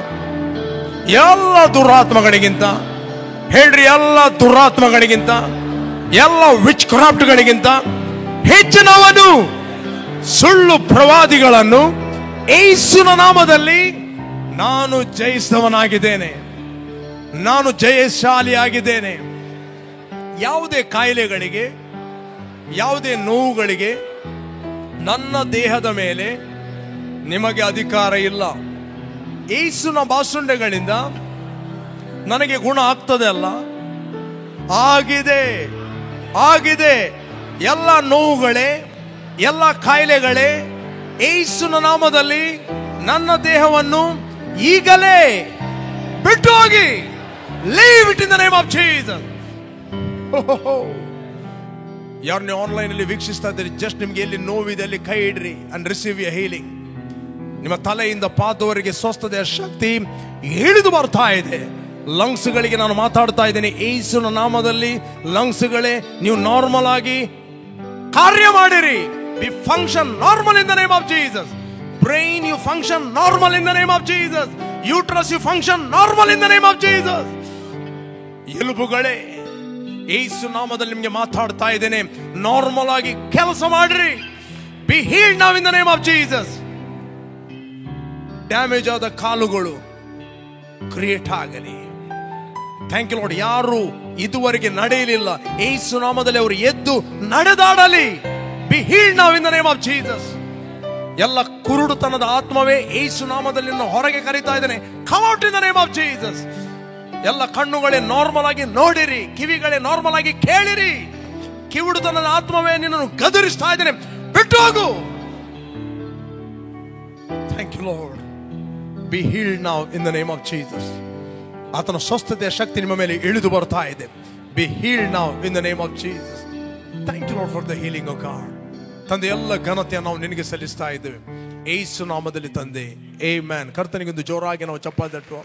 ಹೇಳ್ರಿ, ಎಲ್ಲ ದುರಾತ್ಮಗಳಿಗಿಂತ, ಎಲ್ಲ ವಿಚ್ ಕ್ರಾಫ್ಟ್ಗಳಿಗಿಂತ ಹೆಚ್ಚಿನವನು. ಸುಳ್ಳು ಪ್ರವಾದಿಗಳನ್ನು ಯೇಸುವಿನ ನಾಮದಲ್ಲಿ ನಾನು ಜಯಿಸಿದವನಾಗಿದ್ದೇನೆ, ನಾನು ಜಯಶಾಲಿಯಾಗಿದ್ದೇನೆ. ಯಾವುದೇ ಕಾಯಿಲೆಗಳಿಗೆ, ಯಾವುದೇ ನೋವುಗಳಿಗೆ ನನ್ನ ದೇಹದ ಮೇಲೆ ನಿಮಗೆ ಅಧಿಕಾರ ಇಲ್ಲ. ಯೇಸುವಿನ ಬಾಸುಂಡೆಗಳಿಂದ ನನಗೆ ಗುಣ ಆಗ್ತದೆ ಅಲ್ಲ, ಆಗಿದೆ, ಆಗಿದೆ. ಎಲ್ಲ ನೋವುಗಳೇ, ಎಲ್ಲ ಕಾಯಿಲೆಗಳೇ ಯೇಸುವಿನ ನಾಮದಲ್ಲಿ ನನ್ನ ದೇಹವನ್ನು ಈಗಲೇ ಬಿಟ್ಟು ಹೋಗಿ. Leave it in the name of Jesus. ಯಾರು ನೀವು ಆನ್ಲೈನ್ ಅಲ್ಲಿ ವೀಕ್ಷಿಸ್ತಾ ಇದ್ದೀರಿ, ಜಸ್ಟ್ ನಿಮ್ಗೆ ಎಲ್ಲಿ ನೋವಿದೆ ಅಲ್ಲಿ ಕೈ ಇಡ್ರಿ ಅಂಡ್ ರಿಸೀವ್ ಎ ಹೀಲಿಂಗ್. ನಿಮ್ಮ ತಲೆಯಿಂದ ಪಾದವರೆಗೆ ಸ್ವಸ್ಥತೆಯ ಶಕ್ತಿ ಇಳಿದು ಬರ್ತಾ ಇದೆ. ಲಂಗ್ಸ್ಗಳಿಗೆ ನಾನು ಮಾತಾಡ್ತಾ ಇದ್ದೇನೆ ಯೇಸುವಿನ ನಾಮದಲ್ಲಿ. ಲಂಗ್ಸ್ಗಳೇ, ನೀವು ನಾರ್ಮಲ್ ಆಗಿ ಕಾರ್ಯ ಮಾಡಿರಿ. Be function normal in the name of Jesus. Brain, you function normal in the name of Jesus. Uterus, you function normal in the name of Jesus. ಎಲುಬುಗಳೇ, ಯೇಸು ನಾಮದಲ್ಲಿ ನಿಮಗೆ ಮಾತಾಡ್ತಾ ಇದ್ದೇನೆ, ನಾರ್ಮಲ್ ಆಗಿ ಕೆಲಸ ಮಾಡಿರಿ. Be healed now in the name of Jesus. Damage ಆದ ಕಾಲುಗಳು create ಆಗಲಿ. Thank you Lord. ಯಾರು ಇದುವರೆಗೆ ನಡೆಯಲಿಲ್ಲ, ಯೇಸು ನಾಮದಲ್ಲಿ ಅವರು ಎದ್ದು ನಡೆದಾಡಲಿ. Be healed now in the name of Jesus. ಎಲ್ಲ ಕುರುಡುತನದ ಆತ್ಮವೇ ಯೇಸು ನಾಮದಲ್ಲಿ ಹೊರಗೆ ಕರೀತಾ ಇದ್ದೇನೆ. Come out in the name of Jesus. ಎಲ್ಲ ಕಣ್ಣುಗಳೇ ನಾರ್ಮಲ್ ಆಗಿ ನೋಡಿರಿ, ಕಿವಿಗಳೇ ನಾರ್ಮಲ್ ಆಗಿ ಕೇಳಿರಿ. ಕಿವುಡುತನದ ಆತ್ಮವೇ ನಿನ್ನನ್ನು ಗದರಿಸ್ತಾ ಇದ್ದೇನೆ, ಬಿಟ್ಟು ಹೋಗು. Thank you Lord. Be healed now in the name of Jesus. ಆತನ ಸ್ವಸ್ಥತೆಯ ಶಕ್ತಿ ನಿಮ್ಮ ಮೇಲೆ ಇಳಿದು ಬರ್ತಾ ಇದೆ. Be healed now in the name of Jesus. Thank you Lord for the healing of God. ತಂದೆ, ಎಲ್ಲ ಘನತೆಯನ್ನು ನಾವು ನಿನಗೆ ಸಲ್ಲಿಸ್ತಾ ಇದ್ದೇವೆ ಯೇಸು ನಾಮದಲ್ಲಿ ತಂದೆ. ಆಮೆನ್. ಕರ್ತನಿಗೆ ಒಂದು ಜೋರಾಗಿ ನಾವು ಚಪ್ಪಾಳೆ ತಟ್ಟುವ.